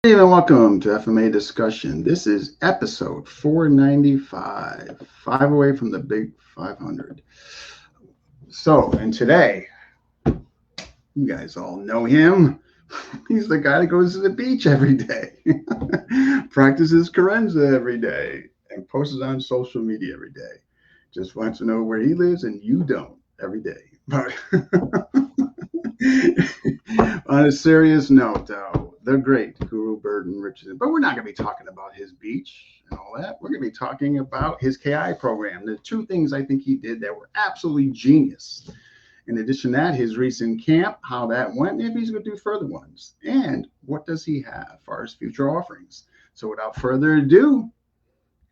Hey, and welcome to FMA Discussion. This is episode 495, five away from the big 500. And today, you guys all know him. He's the guy that goes to the beach every day, practices Carenza every day, and posts it on social media every day. Just wants to know where he lives, and you don't every day. But on a serious note, though, the great Guru Burton Richardson. But we're not going to be talking about his beach and all that. We're going to be talking about his KI program. The two things I think he did that were absolutely genius. In addition to that, his recent camp, how that went, if he's going to do further ones, and what does he have for his future offerings. So without further ado,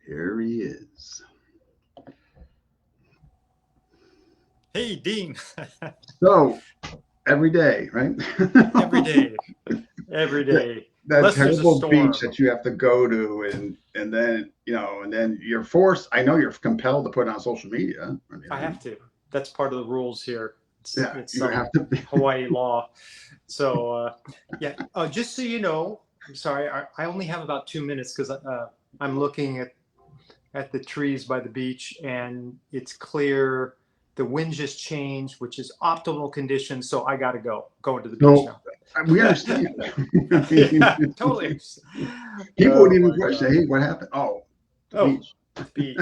here he is. Hey, Dean. So every day, right? Every day, every day. That Unless there's a terrible beach storm. that you have to go to, and then and then you're forced. I know you're compelled to put it on social media. I have to. That's part of the rules here. It's, Yeah, it's you some have to be. Hawaii law. Yeah. Just so you know, I'm sorry. I only have about 2 minutes because I'm looking at the trees by the beach, and it's clear. The wind just changed, which is optimal conditions. So I got to go. Going to the beach So now. we understand. I Yeah, mean, totally. people would Oh even my question, God. "Hey, what happened?" Oh, the Oh, beach. beach.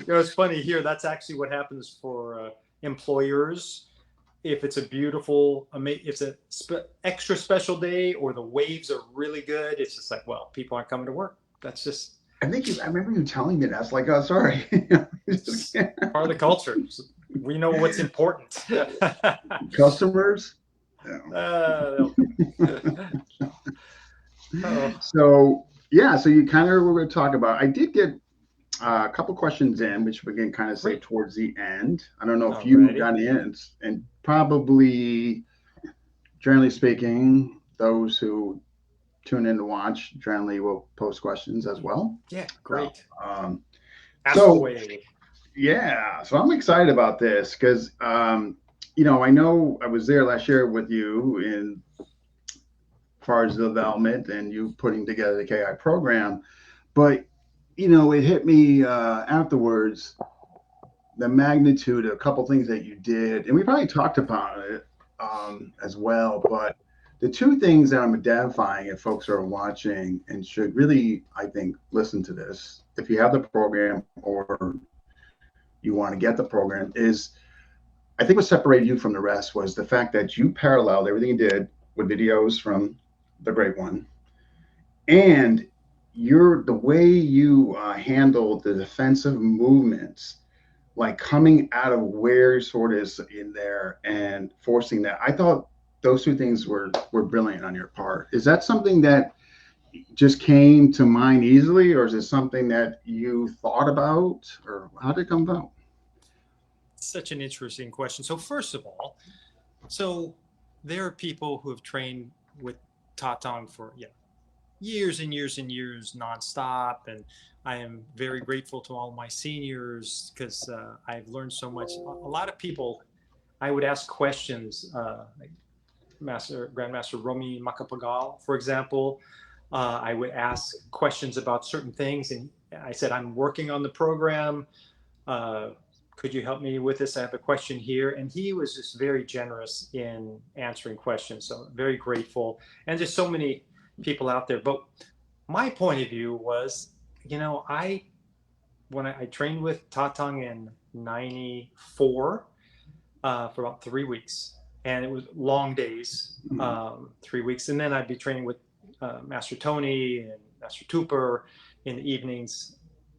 It's funny here. That's actually what happens for employers. If it's a beautiful, if it's a extra special day or the waves are really good, it's just like, well, people aren't coming to work. That's just I think you. I remember you telling me that. I was like, "Oh, sorry." it's part of the culture. We know what's important. Customers. They'll come. Oh, So yeah, so you kind of were going to talk about. I did get a couple questions in, which we can kind of say great. towards the end. I don't know if you Alrighty. got in, and probably, generally speaking, those who tune in to watch generally will post questions as well. Yeah, So, great. um, Ask so away. yeah, so I'm excited about this because I know I was there last year with you in far as the development and you putting together the KI program, but it hit me afterwards the magnitude of a couple things that you did, and we probably talked about it as well. But the two things that I'm identifying, if folks are watching and should really, I think, listen to this, if you have the program or you want to get the program, is I think what separated you from the rest was the fact that you paralleled everything you did with videos from the Great One, and the way you handled the defensive movements, like coming out of where sort is in there and forcing that. I thought those two things were brilliant on your part. Is that something that just came to mind easily, or is it something that you thought about, or how did it come about? Such an interesting question. So first of all, so there are people who have trained with Tatong for years and years and years nonstop, and I am very grateful to all my seniors because I've learned so much. A lot of people, I would ask questions, like Grandmaster Romy Macapagal, for example. I would ask questions about certain things, and I said, I'm working on the program. Uh, could you help me with this? I have a question here. And he was just very generous in answering questions. So very grateful. And just so many people out there. But my point of view was, when I trained with Tatang in 94 for about 3 weeks, and it was long days, Mm-hmm. 3 weeks. And then I'd be training with Master Tony and Master Tupper in the evenings.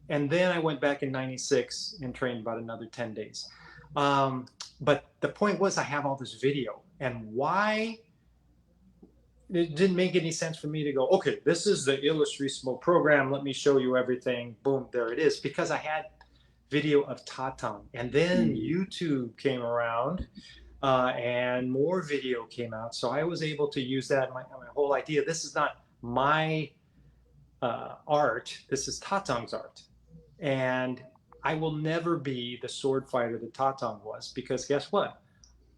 And then I went back in 96 and trained about another 10 days. But the point was, I have all this video. And why it didn't make any sense for me to go, okay, this is the Illustrissimo program. Let me show you everything. Boom, there it is. Because I had video of Tatang. And then Mm-hmm. YouTube came around and more video came out. So I was able to use that. My whole idea, this is not my art, this is Tatang's art. And I will never be the sword fighter that Tatang was because guess what?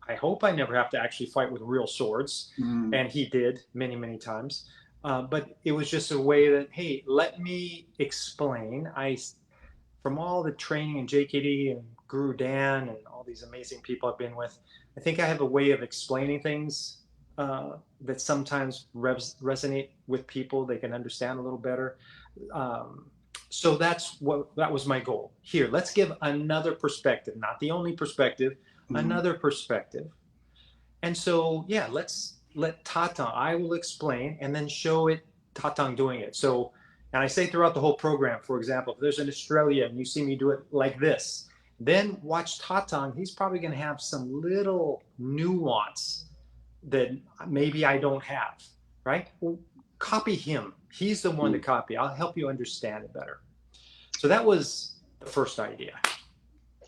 I hope I never have to actually fight with real swords. Mm-hmm. And he did many, many times. But it was just a way that, hey, let me explain. From all the training in JKD and Guru Dan and all these amazing people I've been with, I think I have a way of explaining things that sometimes resonate with people. They can understand a little better. Um, so that was my goal. Here, let's give another perspective, not the only perspective, Mhm. another perspective. And so, yeah, let's let Tatang, I will explain and then show it Tatang doing it. So, and I say throughout the whole program, for example, if there's an Australian and you see me do it like this, then watch Tatang. He's probably going to have some little nuance that maybe I don't have, right? Well, copy him. He's the one to copy. I'll help you understand it better. So that was the first idea.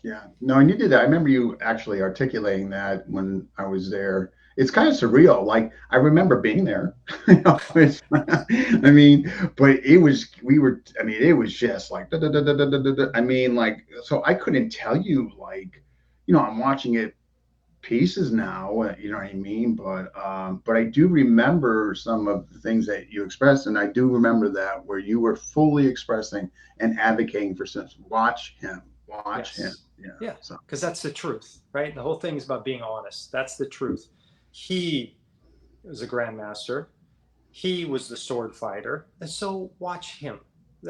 Yeah, no, and you did that. I remember you actually articulating that when I was there. It's kind of surreal. Like I remember being there. I mean, but it was we were. I mean, it was just like. Da, da, da, da, da, da, da, da. I mean, like so I couldn't tell you like, I'm watching it pieces now. You know what I mean? But I do remember some of the things that you expressed, and I do remember that where you were fully expressing and advocating for sense. Watch him. Yes. Yeah. Yeah. So. Because that's the truth, right? The whole thing is about being honest. That's the truth. He was a grandmaster. He was the sword fighter. And so watch him.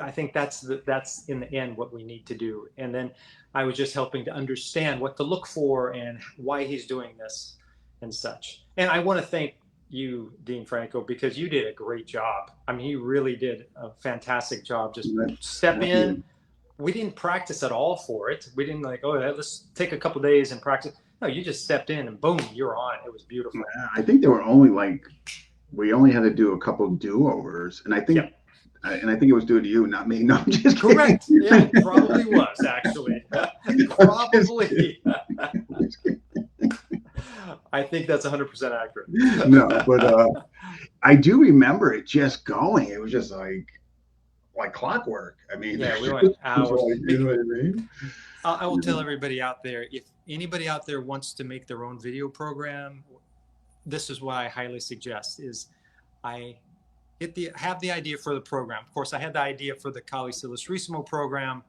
I think that's in the end what we need to do. And then I was just helping to understand what to look for and why he's doing this and such. And I want to thank you, Dean Franco, because you did a great job. I mean, you really did a fantastic job. Just step Thank in. you. We didn't practice at all for it. We didn't like, oh, let's take a couple days and practice. No, you just stepped in and boom, you're on. It was beautiful. I think there were only like we only had to do a couple do-overs, and Yeah, I think it was due to you, not me. No, I'm just kidding. correct. Yeah, it probably was actually. I'm just kidding. Probably. I think that's 100% accurate. No, but I do remember it just going. It was just like clockwork. I mean, Yeah, we went it was hours. like, you know what I mean? I will tell everybody out there, if anybody out there wants to make their own video program, this is what I highly suggest is I have the idea for the program. Of course, I had the idea for the Kali Illustrissimo program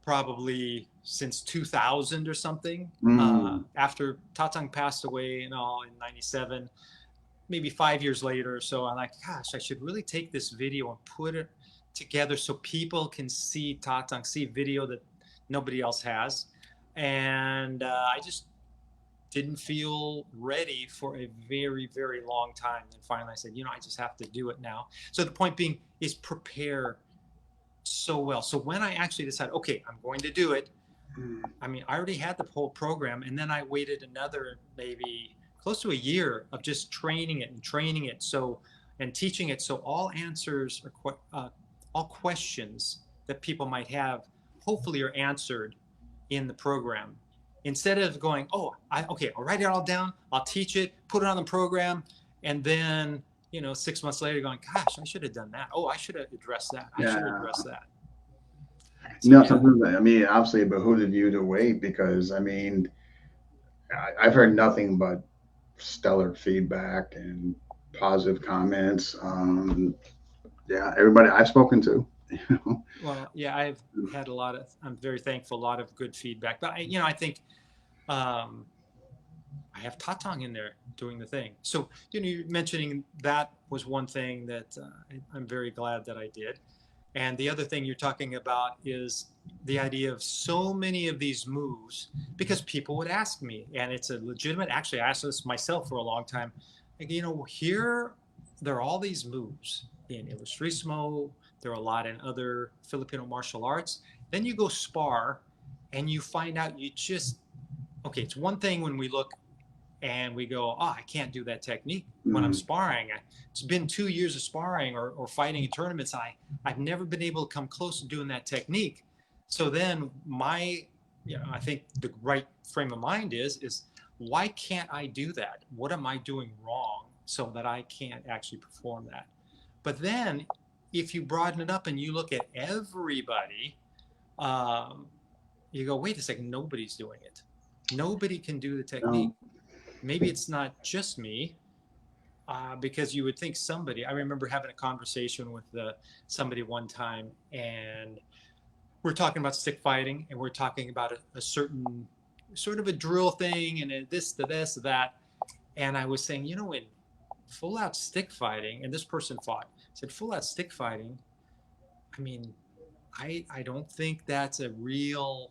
probably since 2000 or something. After Tatang passed away and all in 97, maybe 5 years later or so, I'm like, gosh, I should really take this video and put it together so people can see Tatang, see video that nobody else has. And I just didn't feel ready for a very, very long time. And finally I said, I just have to do it now. So the point being is prepare so well. So when I actually decided, okay, I'm going to do it, I mean, I already had the whole program, and then I waited another maybe close to a year of just training it so and teaching it so all answers or all questions that people might have hopefully are answered in the program instead of going, okay, I'll write it all down, I'll teach it, put it on the program, and then 6 months later going, gosh, I should have done that. Oh, I should have addressed that. I should have addressed that. So, No, yeah. sometimes I mean, obviously, it behooved you to wait because I mean, I've heard nothing but stellar feedback and positive comments. Yeah, everybody I've spoken to. Well, yeah, I've had I'm very thankful, a lot of good feedback. But I think I have Tatang in there doing the thing. So, you're mentioning that was one thing that I'm very glad that I did. And the other thing you're talking about is the idea of so many of these moves, because people would ask me, and it's a legitimate, actually, I asked this myself for a long time. Like, here, there are all these moves in Illustrissimo, there are a lot in other Filipino martial arts. Then you go spar and you find out okay, it's one thing when we look and we go, I can't do that technique when I'm sparring. It's been 2 years of sparring or fighting in tournaments. I've never been able to come close to doing that technique. So then I think the right frame of mind is why can't I do that? What am I doing wrong so that I can't actually perform that? But then if you broaden it up and you look at everybody, you go, wait a second, nobody's doing it. Nobody can do the technique. Maybe it's not just me. because you would think somebody, I remember having a conversation with somebody one time, and we're talking about stick fighting, and we're talking about a certain sort of a drill thing, and this, to this, to that. And I was saying, in full out stick fighting, and this person said, full out stick fighting, I mean, I don't think that's a real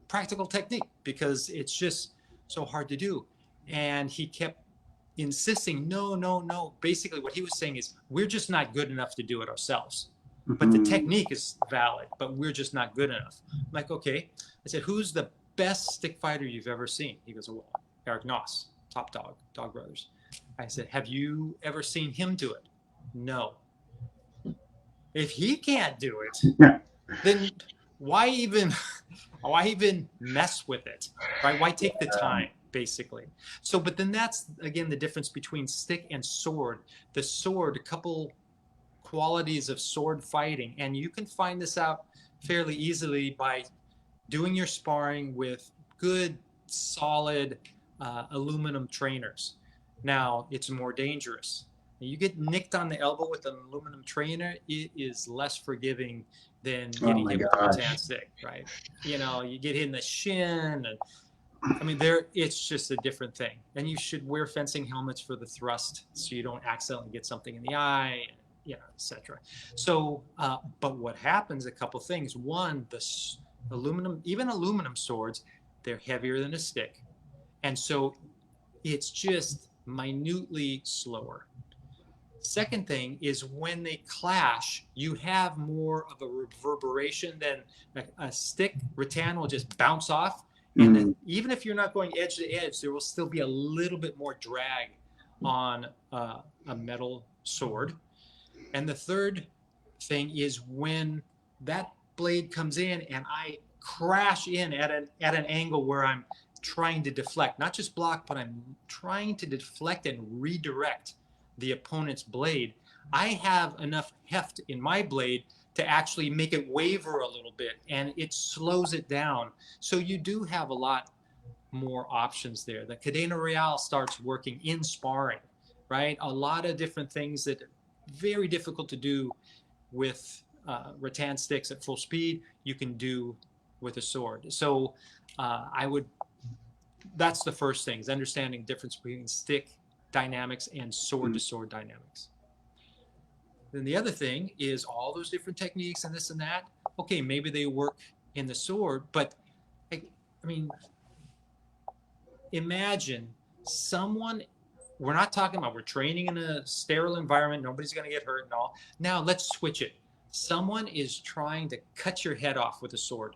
practical technique, because it's just so hard to do. And he kept insisting, no, no, no. Basically, what he was saying is, we're just not good enough to do it ourselves. But the technique is valid, but we're just not good enough. I'm like, okay. I said, who's the best stick fighter you've ever seen? He goes, well, Eric Noss, Top Dog, Dog Brothers. I said, have you ever seen him do it? No. If he can't do it, then why even mess with it, right? Why take the time, basically? So, but then that's, again, the difference between stick and sword. The sword, a couple qualities of sword fighting, and you can find this out fairly easily by doing your sparring with good, solid aluminum trainers. Now, it's more dangerous. You get nicked on the elbow with an aluminum trainer, it is less forgiving than getting hit with a rattan stick, right? You get hit in the shin, and I mean, it's just a different thing. And you should wear fencing helmets for the thrust, so you don't accidentally get something in the eye, etc. So, but what happens? A couple things. One, the aluminum swords, they're heavier than a stick, and so it's just minutely slower. Second thing is, when they clash, you have more of a reverberation than a stick. Rattan will just bounce off, and then even if you're not going edge to edge, there will still be a little bit more drag on a metal sword. And the third thing is, when that blade comes in and I crash in at an angle where I'm trying to deflect, not just block, but I'm trying to deflect and redirect the opponent's blade, I have enough heft in my blade to actually make it waver a little bit, and it slows it down. So you do have a lot more options there. The Cadena Real starts working in sparring, right? A lot of different things that are very difficult to do with rattan sticks at full speed, you can do with a sword. So that's the first thing, is understanding the difference between stick dynamics and sword to sword dynamics. Then the other thing is, all those different techniques and this and that, okay, maybe they work in the sword, but I mean, imagine someone, we're not talking about, we're training in a sterile environment, nobody's going to get hurt and all. Now let's switch it. Someone is trying to cut your head off with a sword.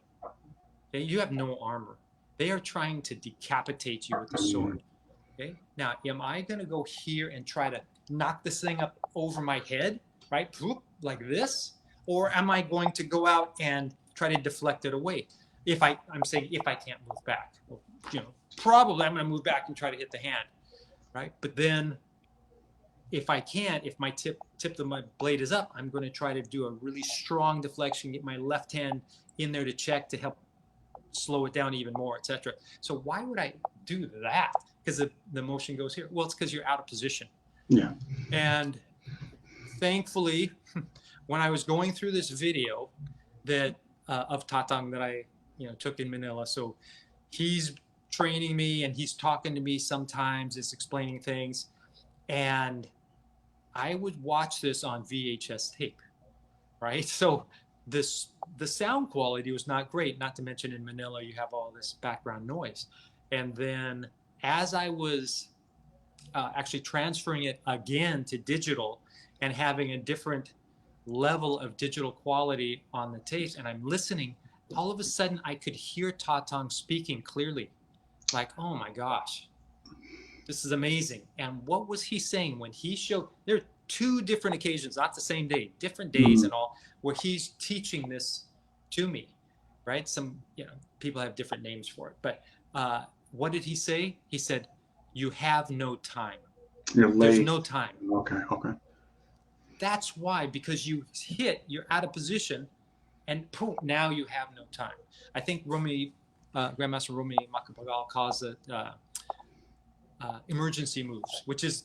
Okay? You have no armor. They are trying to decapitate you with a sword. Okay. Now, am I going to go here and try to knock this thing up over my head, right? Like this? Or am I going to go out and try to deflect it away? I'm saying if I can't move back, probably I'm going to move back and try to hit the hand, right? But then if I can't, if my tip of my blade is up, I'm going to try to do a really strong deflection, get my left hand in there to check, to help slow it down even more, etc. So why would I do that? Because the motion goes here. Well, it's because you're out of position. Yeah. And thankfully, when I was going through this video of Tatang that I took in Manila, so he's training me and he's talking to me sometimes, is explaining things, and I would watch this on VHS tape, right? So the sound quality was not great, not to mention in Manila you have all this background noise. And then as I was actually transferring it again to digital and having a different level of digital quality on the tapes, and I'm listening, all of a sudden I could hear Tatang speaking clearly. Like, oh my gosh, this is amazing. And what was he saying when he showed? There are two different occasions, not the same day, different days and all, where he's teaching this to me, right? Some people have different names for it, but what did he say? He said, you have no time. There's no time. Okay. That's why, because you're out of position, and poof, now you have no time. I think Grandmaster Rumi Makapagal calls it emergency moves, which is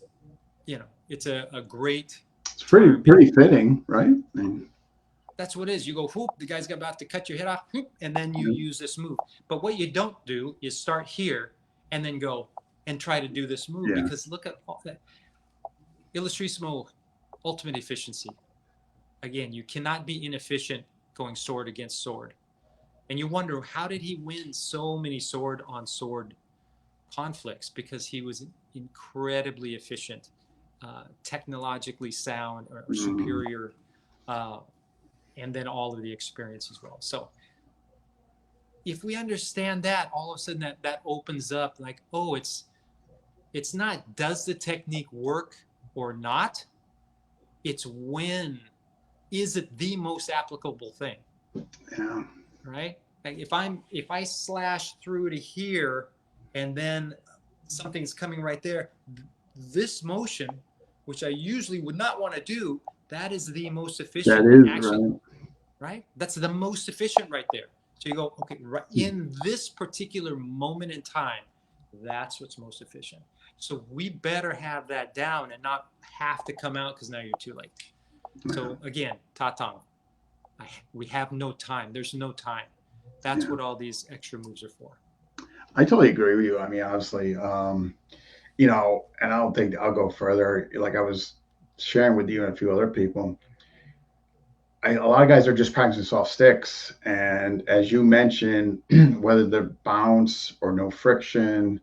it's a great It's term. pretty fitting, right? I mean, That's what it is. You go, whoop, the guy's about to cut your head off, whoop, and then you yeah. use this move. But what you don't do is start here and then go and try to do this move, Yeah. because look at all that. Illustrisimo, ultimate efficiency. Again, you cannot be inefficient going sword against sword. And you wonder, how did he win so many sword on sword conflicts? Because he was incredibly efficient, technologically sound, or superior, and then all of the experience as well. So if we understand that, all of a sudden that opens up, like, oh, it's not does the technique work or not, it's when is it the most applicable thing. Yeah. Right? Like if I slash through to here and then something's coming right there, this motion, which I usually would not want to do, that is the most efficient. That is actually, right. right? That's the most efficient right there. So you go, okay, right in this particular moment in time, that's what's most efficient. So we better have that down and not have to come out because now you're too late. So again, tatang, we have no time. There's no time. That's what all these extra moves are for. I totally agree with you. I mean, obviously, you know, and I don't think I'll go further. Like I was sharing with you and a few other people, a lot of guys are just practicing soft sticks. And as you mentioned, whether they're bounce or no friction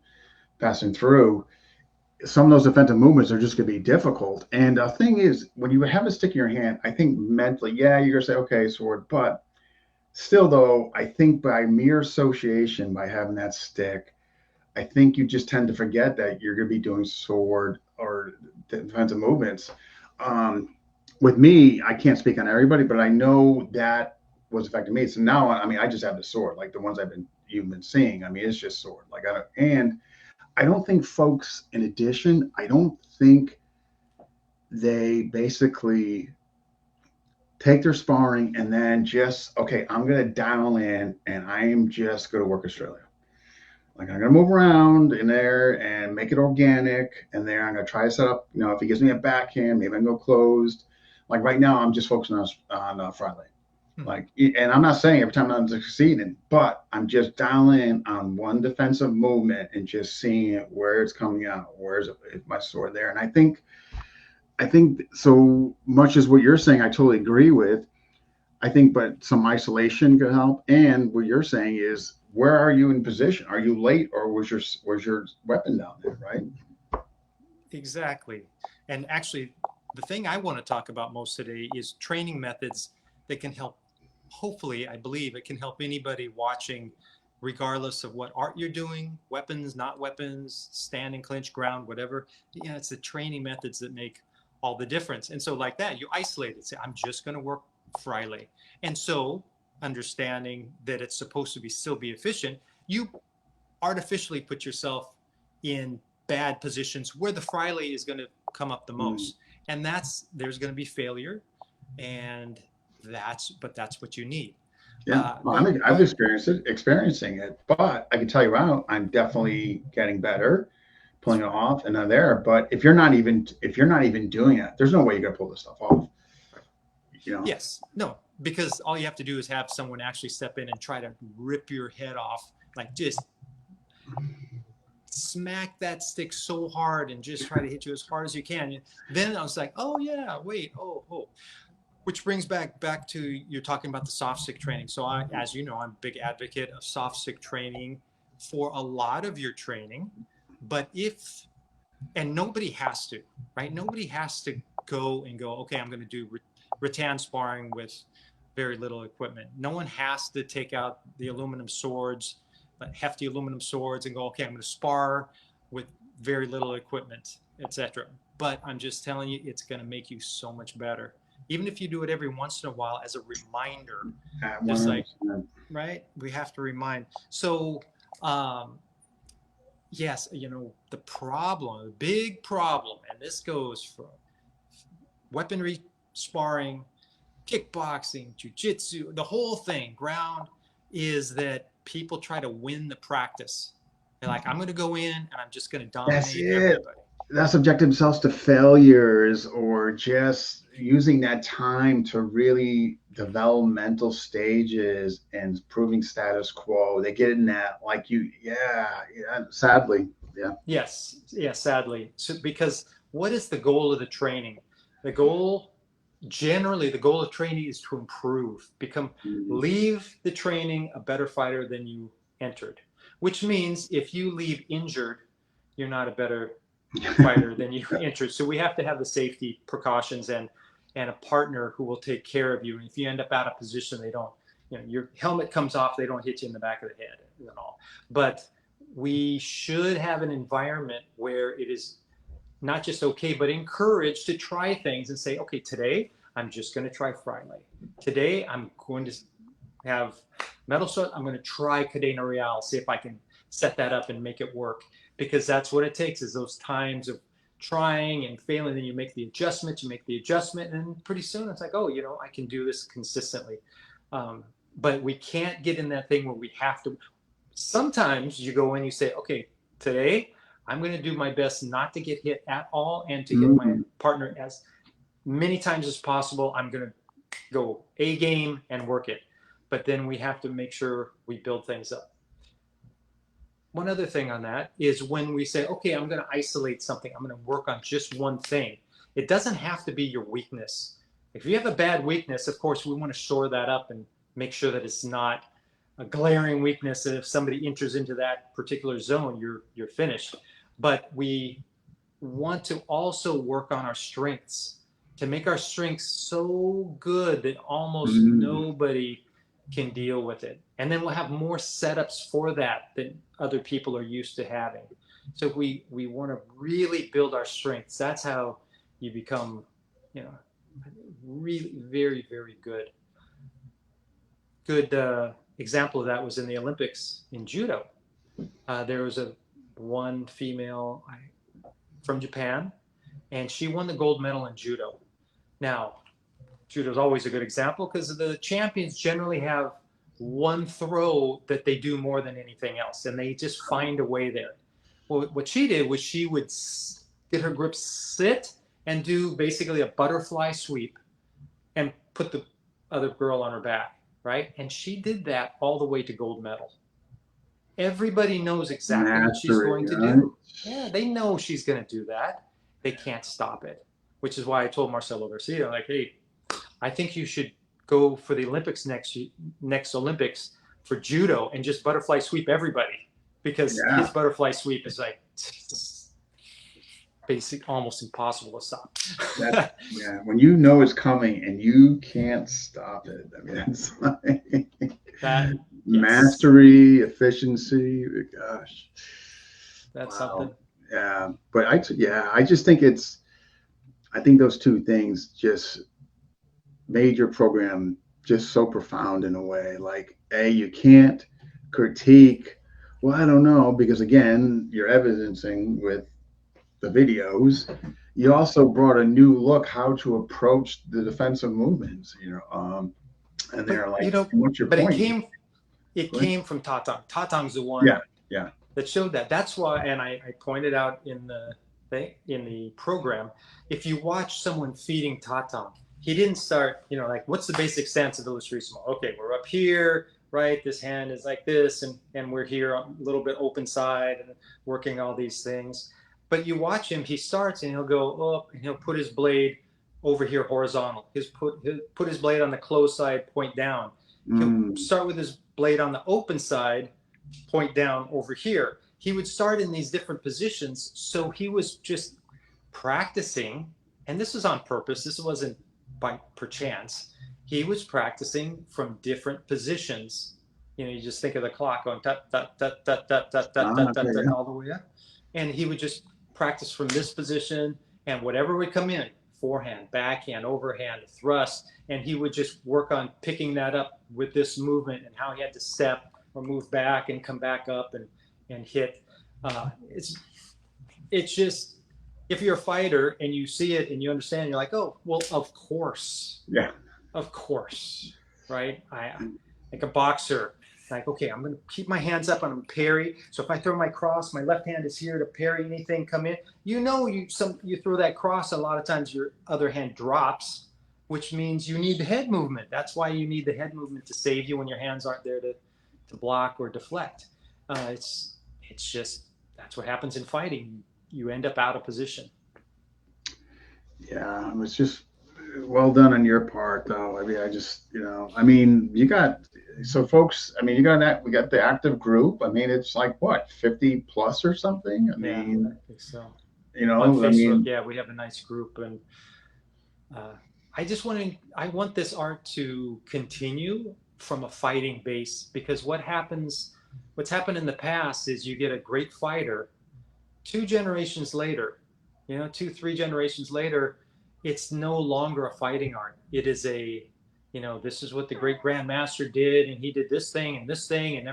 passing through, some of those defensive movements are just going to be difficult. And the thing is, when you have a stick in your hand, I think mentally, yeah, you're going to say, okay, sword. But still, though, I think by mere association, by having that stick, I think you just tend to forget that you're going to be doing sword or defensive movements. Um, with me, I can't speak on everybody, but I know that was affecting me. So now, I mean, I just have the sword, like the ones you've been seeing. I mean, it's just sword. Like and I don't think folks, in addition, I don't think they basically take their sparring and then just, okay, I'm going to dial in and I am just going to work Australia. Like I'm going to move around in there and make it organic. And there I'm going to try to set up, you know, if he gives me a backhand, maybe I can go closed. Like right now, I'm just focusing on Friday. Like, and I'm not saying every time I'm succeeding, but I'm just dialing on one defensive movement and just seeing where it's coming out. Where's my sword there? And I think so much as what you're saying, I totally agree with. I think, but some isolation could help. And what you're saying is, where are you in position? Are you late, or was your weapon down there? Right. Exactly. And actually, the thing I want to talk about most today is training methods that can help. Hopefully, I believe it can help anybody watching, regardless of what art you're doing, weapons, not weapons, standing, clinch, ground, whatever. Yeah, it's the training methods that make all the difference. And so like that, you isolate it. Say, I'm just going to work Friday. And so understanding that it's supposed to be still be efficient, you artificially put yourself in bad positions where the Friday is going to come up the most. And there's going to be failure. And that's what you need. Yeah, I've experiencing it, but I can tell you out, I'm definitely getting better, pulling it off, and I'm there. But if you're not even doing it, there's no way you're gonna pull this stuff off. You know? Yes, no, because all you have to do is have someone actually step in and try to rip your head off, like just smack that stick so hard and just try to hit you as hard as you can. Then I was like, oh yeah, wait, oh. Which brings back to you're talking about the soft stick training. So as you know, I'm a big advocate of soft stick training for a lot of your training. But and nobody has to, right? Nobody has to go, okay, I'm going to do rattan sparring with very little equipment. No one has to take out the aluminum swords, hefty aluminum swords, and go, okay, I'm going to spar with very little equipment, etc. But I'm just telling you, it's going to make you so much better. Even if you do it every once in a while as a reminder, just like, right? We have to remind. So, yes, the big problem, and this goes from weaponry sparring, kickboxing, jiu-jitsu, the whole thing, ground, is that people try to win the practice. They're like, I'm going to go in and I'm just going to dominate everybody. not subject themselves to failures or just using that time to really developmental stages and proving status quo. They get in that like yeah, sadly, yeah. Yes, yeah, sadly. So, because what is the goal of the training? The goal, generally, the goal of training is to improve, Mhm. leave the training a better fighter than you entered. Which means if you leave injured, you're not a better fighter than you entered. So we have to have the safety precautions and a partner who will take care of you. And if you end up out of position, they don't, your helmet comes off, they don't hit you in the back of the head and all. But we should have an environment where it is not just okay, but encouraged to try things and say, okay, today I'm just going to try Friday. Today I'm going to have metal strut. I'm going to try Cadena Real, see if I can set that up and make it work, because that's what it takes, is those times of trying and failing. Then you make the adjustment, and pretty soon it's like, oh, I can do this consistently. But we can't get in that thing where we have to. Sometimes you go in, you say, okay, today I'm going to do my best not to get hit at all and to hit my Mm. partner as many times as possible. I'm going to go A game and work it. But then we have to make sure we build things up. One other thing on that is when we say, okay, I'm going to isolate something, I'm going to work on just one thing. It doesn't have to be your weakness. If you have a bad weakness, of course, we want to shore that up and make sure that it's not a glaring weakness. And if somebody enters into that particular zone, you're finished. But we want to also work on our strengths to make our strengths so good that almost Mm. nobody can deal with it. And then we'll have more setups for that than other people are used to having. So if we want to really build our strengths, that's how you become, really very, very good. Good example of that was in the Olympics in judo. There was one female from Japan, and she won the gold medal in judo. Now, judo is always a good example because the champions generally have one throw that they do more than anything else, and they just find a way there. Well, what she did was she would get her grip, sit, and do basically a butterfly sweep and put the other girl on her back, right? And she did that all the way to gold medal. Everybody knows exactly what she's Mastery, going to right? do. Yeah, they know she's going to do that. They can't stop it, which is why I told Marcelo Garcia, like, hey, I think you should go for the Olympics next Olympics for judo and just butterfly sweep everybody, because his Yeah. butterfly sweep is like basic, almost impossible to stop. That's yeah. When you know it's coming and you can't stop it, I mean, it's like That, yes, mastery, efficiency. Gosh, that's something. wow. Yeah, but I just think I think those two things just made your program just so profound in a way. Like, you can't critique. Well, I don't know, because again, you're evidencing with the videos. You also brought a new look how to approach the defensive movements. And But they're like, "What's your but it point?" came it Go ahead. came from Tatang. Tatang's the one Yeah, yeah. that showed that. That's why, and I pointed out in the thing, in the program, if you watch someone feeding Tatang, he didn't start, like, what's the basic stance of Illustrissimo? Okay, we're up here, right? This hand is like this, and we're here a little bit open side and working all these things. But you watch him, he starts and he'll go up and he'll put his blade over here horizontal. He'll put his blade on the closed side, point down. He'll Mm, start with his blade on the open side, point down over here. He would start in these different positions. So he was just practicing, and this was on purpose. This wasn't by perchance. He was practicing from different positions. You just think of the clock going tut, tut, tut, tut, tut, tut, tut, tut, okay, tut, tut, yeah. all the way up. And he would just practice from this position, and whatever would come in, forehand, backhand, overhand, thrust, and he would just work on picking that up with this movement and how he had to step or move back and come back up and hit. It's just, if you're a fighter and you see it and you understand, you're like, oh, well, Yeah. of course, right? I like a boxer. Like, okay, I'm going to keep my hands up and I'm parry. So if I throw my cross, my left hand is here to parry anything come in. You throw that cross, a lot of times your other hand drops, which means you need the head movement. That's why you need the head movement to save you when your hands aren't there to block or deflect. It's just, that's what happens in fighting. You end up out of position. Yeah, it was just well done on your part, though. I mean, you got, so folks, I mean, you got that, we got the active group. I mean, it's like what, 50 plus or something? I mean, I think so. On I Facebook, mean, yeah, we have a nice group, and I want this art to continue from a fighting base, because what's happened in the past is you get a great fighter, 2 generations later, 2, 3 generations later, it's no longer a fighting art. It is this is what the great grandmaster did, and he did this thing and this thing, and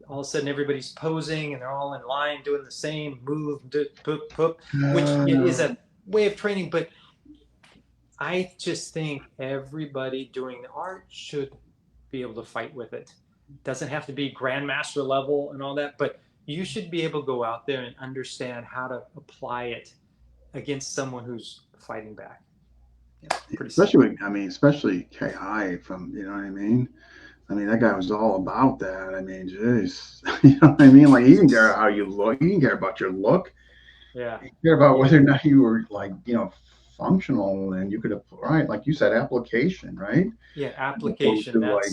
all of a sudden everybody's posing and they're all in line doing the same move, which is a way of training. But I just think everybody doing the art should be able to fight with it. It doesn't have to be grandmaster level and all that, but you should be able to go out there and understand how to apply it against someone who's fighting back. especially KI from, you know what I mean? I mean, that guy was all about that. I mean, jeez, you know what I mean? Like, he didn't care how you look. He didn't care about your look. Yeah. He cared about whether or not you were, like, functional, and you could, right, like you said, application, right? Yeah, application. That's like,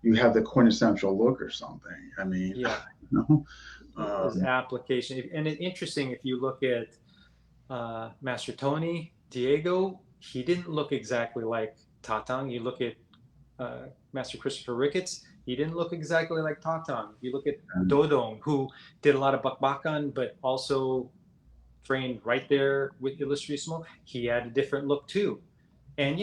you have the quintessential look or something. I mean, yeah, application. And it's interesting, if you look at Master Tony Diego, he didn't look exactly like Tatang. You look at Master Christopher Ricketts, he didn't look exactly like Tatang. You look at Dodong, who did a lot of bakbakan, but also trained right there with Illustrismo. He had a different look too. And,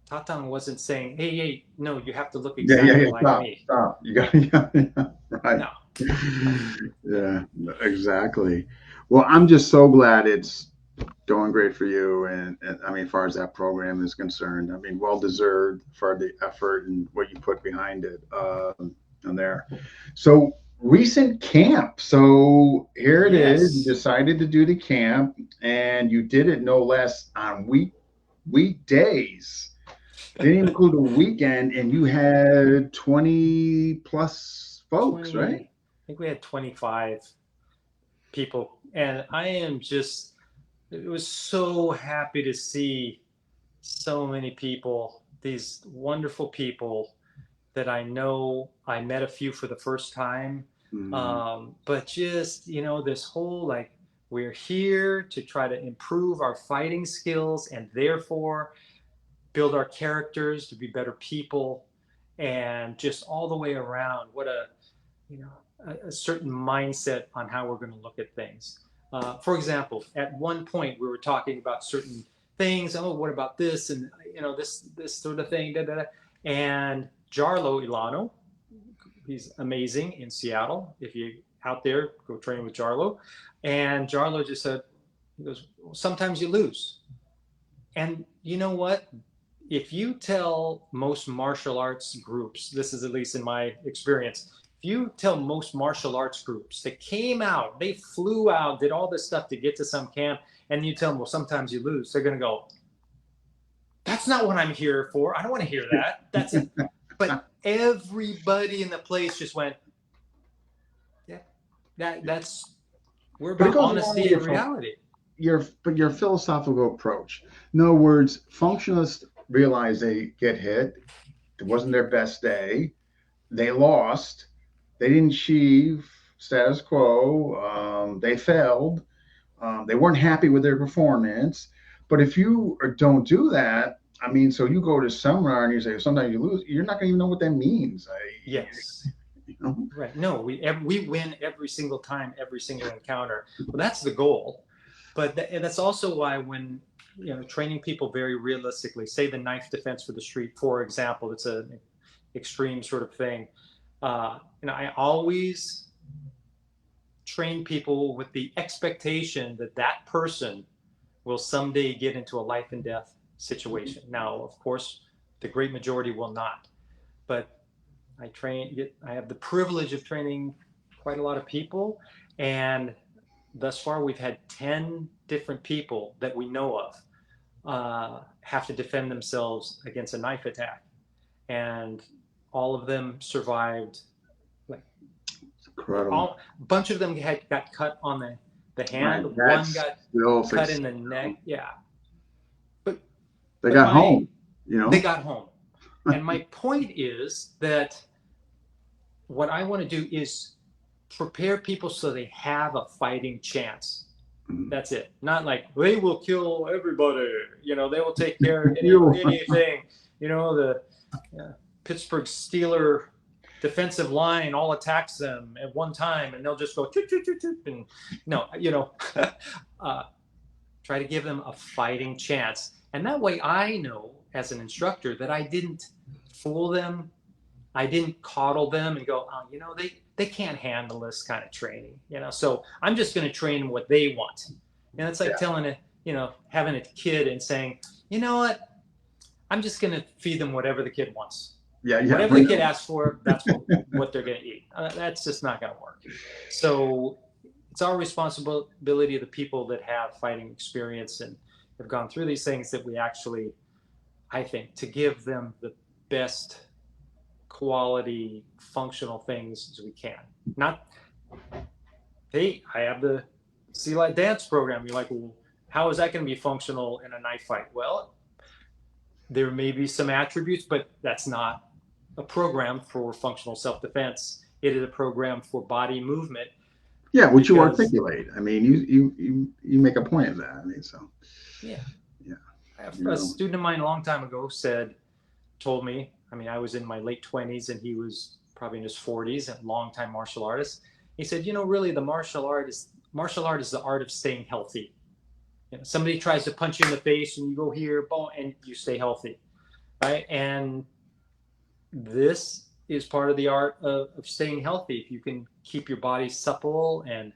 Tatang wasn't saying, hey, no, you have to look exactly like me. Stop. You got, right. No. Yeah, exactly. Well, I'm just so glad it's going great for you. And I mean, as far as that program is concerned, I mean, well deserved for the effort and what you put behind it on there. So, recent camp. So here it is. You decided to do the camp, and you did it no less on weekdays. Didn't include a weekend, and you had 20 plus folks, 20, right? I think we had 25 people, and it was so happy to see so many people, these wonderful people that I know. I met a few for the first time, but just, this whole, like, we're here to try to improve our fighting skills and therefore build our characters to be better people, and just all the way around, what a certain mindset on how we're going to look at things. For example, at one point we were talking about certain things. Oh, what about this? And this sort of thing. And Jarlo Ilano, he's amazing in Seattle. If you out there, go train with Jarlo. And Jarlo just said, he goes, sometimes you lose. And you know what? If you tell most martial arts groups, this is at least in my experience, if you tell most martial arts groups that came out, they flew out, did all this stuff to get to some camp, and you tell them, well, sometimes you lose, they're going to go, that's not what I'm here for. I don't want to hear that. That's it. But everybody in the place just went, yeah, we're about honesty and reality. Your philosophical approach. In other words, functionalists realize they get hit. It wasn't their best day. They lost. They didn't achieve status quo. They failed. They weren't happy with their performance. But if you don't do that, I mean, so you go to seminar and you say, sometimes you lose, you're not going to even know what that means. Yes. Right. No, we win every single time, every single encounter. Well, that's the goal. But that's also why when, training people very realistically, say the knife defense for the street, for example, it's an extreme sort of thing. I always train people with the expectation that that person will someday get into a life and death situation. Now, of course, the great majority will not. But I have the privilege of training quite a lot of people, and thus far we've had 10 different people that we know of have to defend themselves against a knife attack, and all of them survived. Like Incredible. a bunch of them got cut on the Right. hand. One That's got still cut in success. the neck. Yeah, but They but got my home, you they know? got home, and my point is that what I want to do is prepare people so they have a fighting chance. Mhm. That's it. Not like they will kill everybody. They will take care of You. anything. The Pittsburgh Steeler defensive line all attacks them at one time, and they'll just go toot, toot, toot, toot, and no, uh, try to give them a fighting chance, and that way I know as an instructor that I didn't fool them. I didn't coddle them and go, oh, they can't handle this kind of training, So I'm just going to train them what they want. And it's like Yeah. telling having a kid and saying, you know what, I'm just going to feed them whatever the kid wants. Yeah. Whatever the kid asks for, that's what they're going to eat. That's just not going to work. So it's our responsibility, the people that have fighting experience and have gone through these things, that we actually, I think, to give them the best quality functional things as we can. Not, hey, I have the Sea Light Dance program. You're like, well, how is that going to be functional in a knife fight? Well, there may be some attributes, but that's not a program for functional self-defense. It is a program for body movement. Yeah, which you articulate. I mean, you make a point of that. I mean, so yeah. You A know. student of mine a long time ago told me, I mean, I was in my late 20s and he was probably in his 40s, a longtime martial artist. He said, really, the martial art is the art of staying healthy. Somebody tries to punch you in the face and you go here, boom, and you stay healthy, right? And this is part of the art of staying healthy. If you can keep your body supple and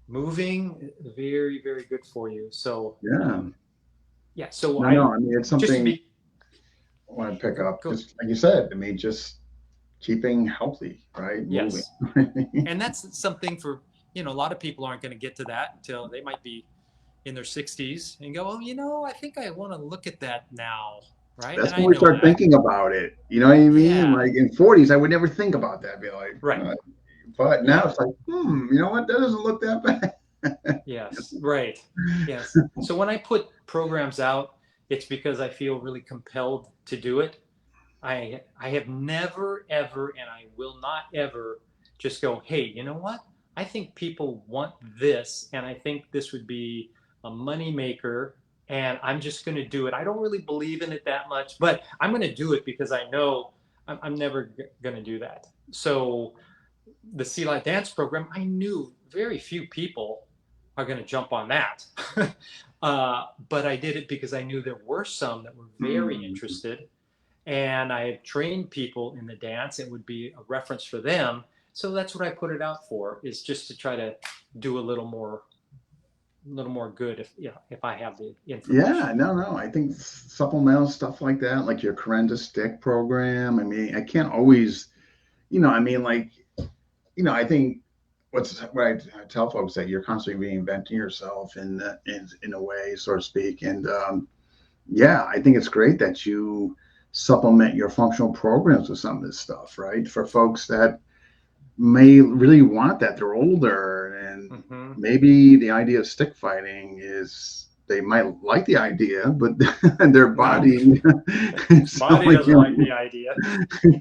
moving, very, very good for you. So yeah. So No. I mean, it's just to something be I want to pick up. go, Just like you said. I mean, just keeping healthy, right? Moving. yes, and that's something for a lot of people aren't going to get to that until they might be in their 60s and go, I think I want to look at that now, right? That's And when I we know start that. thinking about it. You know what I mean? Yeah. Like in 40s, I would never think about that. Be like, Right. But now Yeah. it's like, you know what? That doesn't look that bad. Yes. Right. Yes. So when I put programs out, it's because I feel really compelled to do it. I have never, ever, and I will not ever just go, hey, you know what? I think people want this, and I think this would be a money maker, and I'm just going to do it. I don't really believe in it that much, but I'm going to do it because I know I'm never going to do that. So the Sea Light Dance program, I knew very few people are going to jump on that. But I did it because I knew there were some that were very interested, and I had trained people in the dance. It would be a reference for them. So that's what I put it out for, is just to try to do a little more good if I have the information. Yeah, no. I think supplemental stuff like that, like your Corenda Stick program. I mean, I can't always, I mean, like, I think what I tell folks that you're constantly reinventing yourself in a way, so to speak. And yeah, I think it's great that you supplement your functional programs with some of this stuff, right? For folks that may really want that, they're older, and maybe the idea of stick fighting is they might like the idea, but their body body like, doesn't like the idea.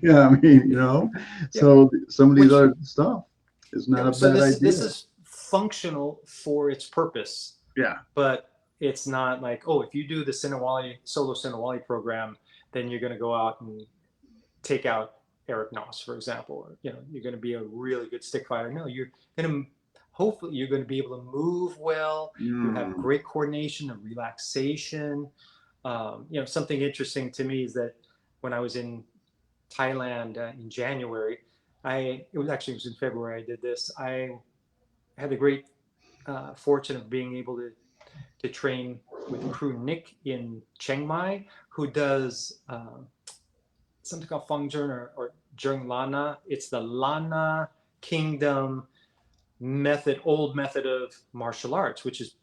Yeah, I mean, so some of these other stuff is not a So bad this idea. is functional for its purpose, Yeah. but it's not like, oh, if you do the solo Sinawali program, then you're going to go out and take out Eric Noss, for example. Or, you're going to be a really good stick fighter. No, you're going to hopefully you're going to be able to move well. You have great coordination and relaxation. Something interesting to me is that when I was in Thailand in January, it was in February I did this. I had the great fortune of being able to train with Crew Nick in Chiang Mai, who does something called Feng Zhen or during Lana. It's the Lana Kingdom method, old method of martial arts, which is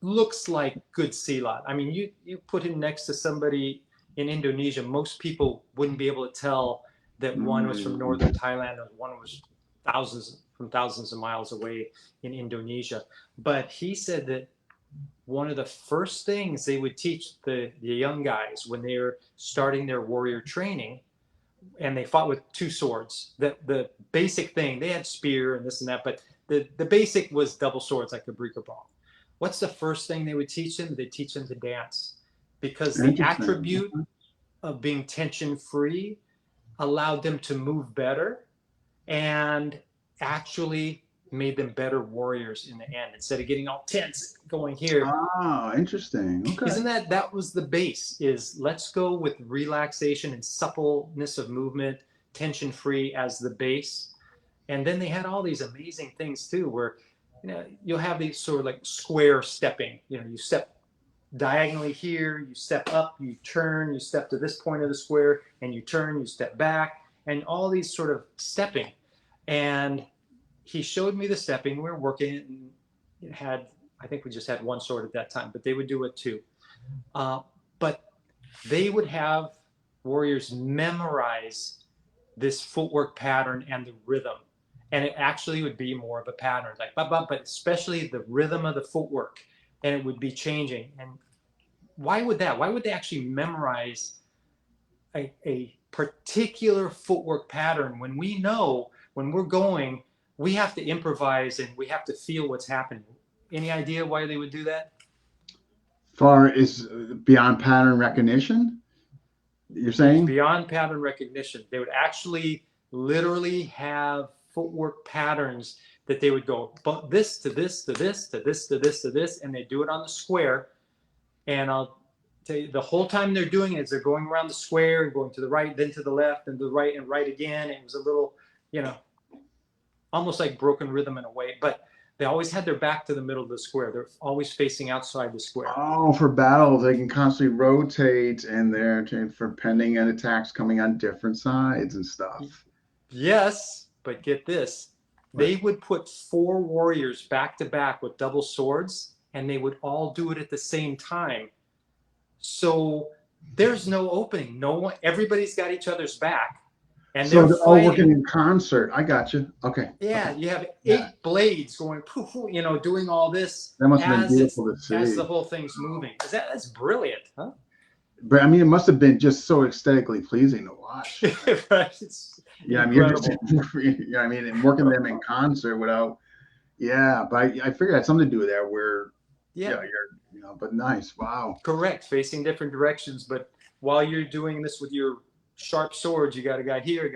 looks like good silat. I mean, you put him next to somebody in Indonesia, most people wouldn't be able to tell that one was from northern Thailand or one was thousands of miles away in Indonesia. But he said that one of the first things they would teach the young guys when they were starting their warrior training, and they fought with two swords. The basic thing, they had spear and this and that, but the basic was double swords like the Brikabal. What's the first thing they would teach them? They teach them to dance, because the attribute of being tension free allowed them to move better and actually made them better warriors in the end, instead of getting all tense going here. Oh, interesting. Okay. Isn't that was the base, is let's go with relaxation and suppleness of movement, tension free as the base. And then they had all these amazing things too, where you'll have these sort of like square stepping. You step diagonally here, you step up, you turn, you step to this point of the square, and you turn, you step back, and all these sort of stepping. And he showed me the stepping. We were working, and it had, I think we just had one sword at that time, but they would do it too. But they would have warriors memorize this footwork pattern and the rhythm. And it actually would be more of a pattern, like but especially the rhythm of the footwork, and it would be changing. And why would that? Why would they actually memorize a particular footwork pattern when we know when we're going, we have to improvise and we have to feel what's happening? Any idea why they would do that? Far is beyond pattern recognition, you're saying? It's beyond pattern recognition. They would actually literally have footwork patterns that they would go, but this to this to this to this to this to this, and they do it on the square. And I'll tell you, the whole time they're doing it is they're going around the square and going to the right, then to the left, and to the right, and right again. It was a little, almost like broken rhythm in a way, but they always had their back to the middle of the square. They're always facing outside the square. Oh, for battles, they can constantly rotate, and they're for pending and attacks coming on different sides and stuff. Yes, but get this. They would put 4 warriors back to back with double swords, and they would all do it at the same time. So there's no opening. No one, everybody's got each other's back. And so they're all working in concert. I got you. Okay. Yeah, okay. You have 8 blades going, poof, doing all this. That must have been beautiful to see. As the whole thing's moving. That's brilliant, huh? But I mean, it must have been just so aesthetically pleasing to watch. Right. Yeah, I mean, and working them in concert without. Yeah, but I figured it had something to do with that. Where you're, but nice. Wow. Correct. Facing different directions, but while you're doing this with your sharp swords, you got a guy here,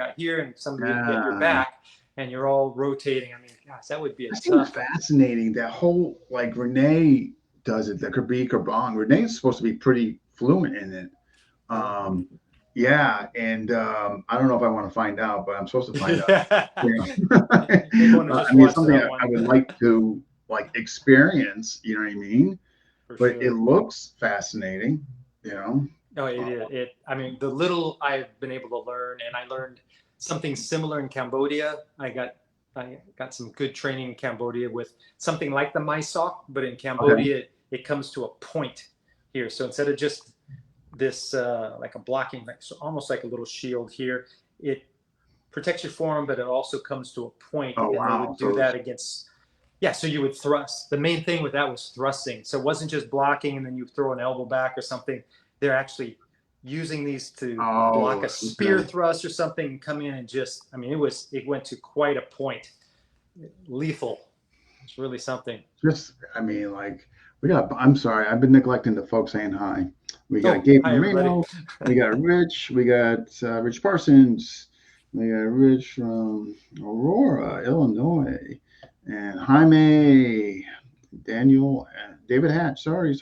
and somebody at your back, and you're all rotating. I mean, gosh, that would be tough. Fascinating. That whole, like, Renee does it, the Krabi Krabong. Renee's supposed to be pretty fluent in it. Yeah, and I don't know if I want to find out, but I'm supposed to find out. I mean, it's something I would like to experience. You know what I mean? But it looks fascinating. No, it is. I mean, the little I've been able to learn, and I learned something similar in Cambodia. I got some good training in Cambodia with something like the Mysok, but in Cambodia it comes to a point here. So instead of just this like a blocking, almost like a little shield here, it protects your forearm, but it also comes to a point. Oh, and wow. They would do that against. Yeah, so you would thrust. The main thing with that was thrusting. So it wasn't just blocking and then you throw an elbow back or something. They're actually using these to block a spear thrust or something and come in and just, I mean, it went to quite a point. Lethal. It's really something. I'm sorry, I've been neglecting the folks saying hi. We got Gabe Marino, we got Rich, we got Rich Parsons, we got Rich from Aurora, Illinois, and Jaime, Daniel, David Hatch. Sorry,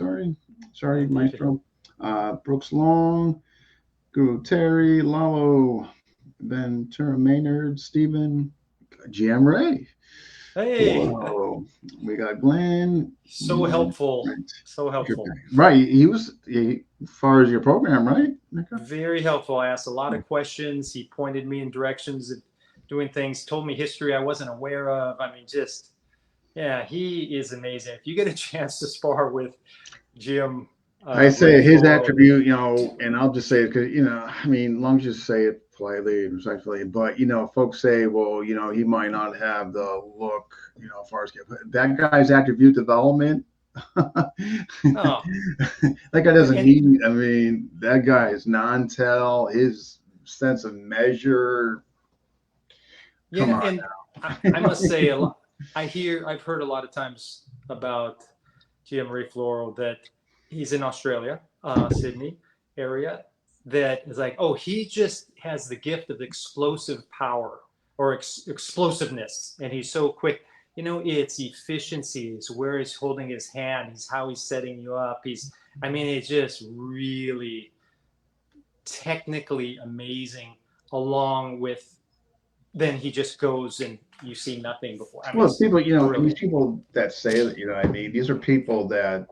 Maestro. Brooks Long, Guru Terry, Lalo, Ventura Maynard, Stephen, GM Ray. Hey. Whoa. go. We got Glenn. So helpful. Right. So helpful. Right. As far as your program, right? Okay. Very helpful. I asked a lot of questions. He pointed me in directions of doing things, told me history I wasn't aware of. I mean, just, yeah, he is amazing. If you get a chance to spar with Jim I Ray say his Floral, attribute, and I'll just say it because, I mean, as long as you say it politely and respectfully, but, folks say, well, he might not have the look, as far as that guy's attribute development. oh, That guy doesn't and need, I mean, that guy is non-tell, his sense of measure. Come yeah, on and now. I must say a lot. I've heard a lot of times about Jim Ray Floral that he's in Australia, Sydney area, that is like, oh, he just has the gift of explosive power or explosiveness, and he's so quick. It's efficiency. It's where he's holding his hand. He's how he's setting you up. I mean, it's just really technically amazing. Along with, then he just goes and you see nothing before. I mean, Well, it's people, these brilliant. people that say that, what I mean, these are people that,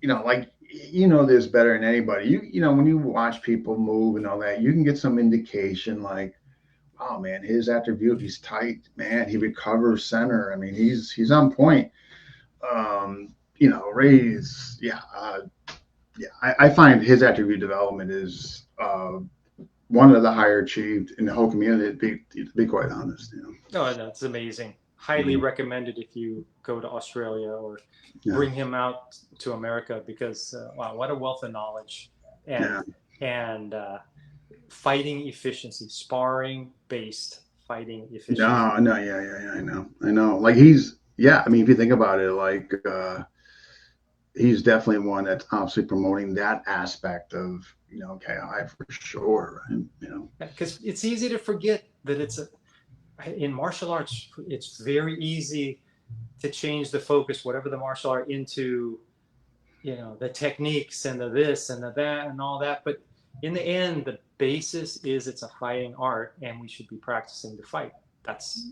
like, this better than anybody. When you watch people move and all that, you can get some indication like, oh man, his attribute, he's tight, man. He recovers center. I mean, he's on point. Ray's, yeah. I find his attribute development is one of the higher achieved in the whole community. To be quite honest, Oh, that's amazing. Highly recommended if you go to Australia or Yeah. bring him out to America because wow, what a wealth of knowledge and fighting efficiency, sparring based fighting efficiency. No, yeah, I know. Like I mean, if you think about it, like he's definitely one that's obviously promoting that aspect of KI for sure, right? Because it's easy to forget that in martial arts, it's very easy to change the focus, whatever the martial art, into the techniques and the this and the that and all that. But in the end, the basis is it's a fighting art, and we should be practicing to fight. That's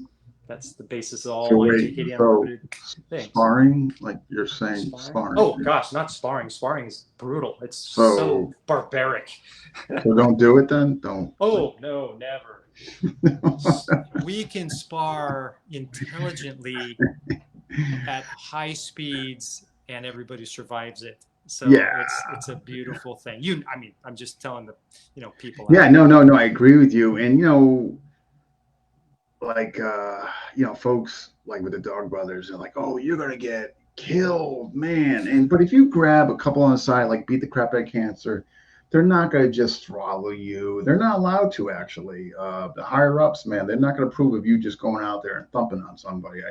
the basis of all So my wait, JKD so Unlimited things. sparring, like you're saying, sparring. Oh gosh, not sparring. Sparring is brutal. It's So so barbaric. so don't do it then. Don't. Oh no, never. We can spar intelligently at high speeds and everybody survives it. So Yeah. it's a beautiful thing. I mean, I'm just telling the people. Yeah, no, I agree with you. And like folks like with the Dog Brothers, they're like, oh, you're gonna get killed, man. But if you grab a couple on the side, like beat the crap out of cancer, they're not gonna just throttle you. They're not allowed to actually. The higher ups, man, they're not gonna approve of you just going out there and thumping on somebody,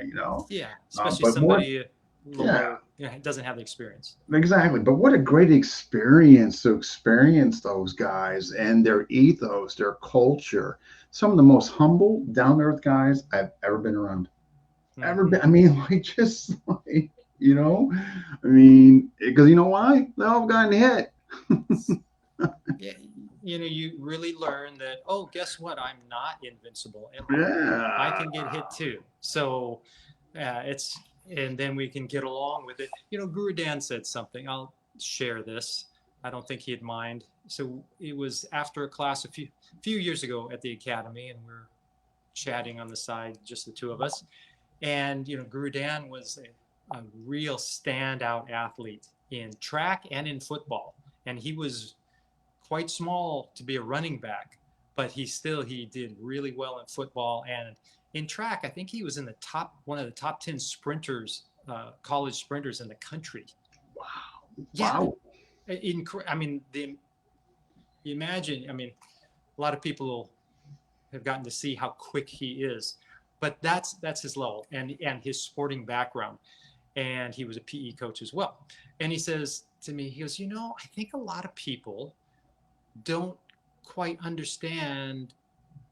Yeah, especially But what? somebody Yeah, doesn't have the experience. exactly. But what a great experience to experience those guys and their ethos, their culture. Some of the most humble, down to earth guys I've ever been around. Ever been. I mean, like, just like, I mean, because you know why? They all gotten hit. Yeah, you really learn that, oh, guess what? I'm not invincible. Yeah. I can get hit too. So and then we can get along with it. Guru Dan said something. I'll share this. I don't think he'd mind. So it was after a class a few years ago at the academy, and we're chatting on the side, just the two of us. And Guru Dan was a real standout athlete in track and in football, and he was quite small to be a running back, but he did really well in football and in track. I think he was in one of the top 10 sprinters, college sprinters in the country. Wow. Yeah. Wow. I mean, imagine, I mean, a lot of people have gotten to see how quick he is, but that's his level and his sporting background. And he was a PE coach as well. And he says to me, he goes, I think a lot of people don't quite understand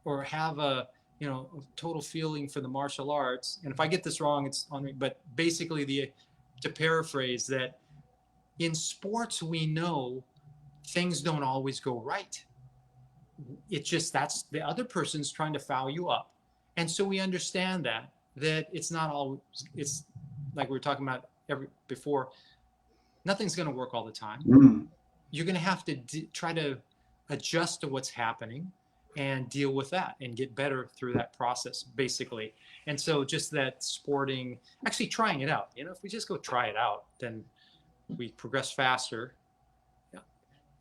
or have a total feeling for the martial arts. And if I get this wrong, it's on me. But basically, to paraphrase that, in sports we know things don't always go right. It's just that's the other person's trying to foul you up, and so we understand that. that it's not all, it's like we were talking about before, nothing's going to work all the time. You're going to have to try to adjust to what's happening and deal with that and get better through that process, basically. And so just that sporting, actually trying it out, if we just go try it out, then we progress faster.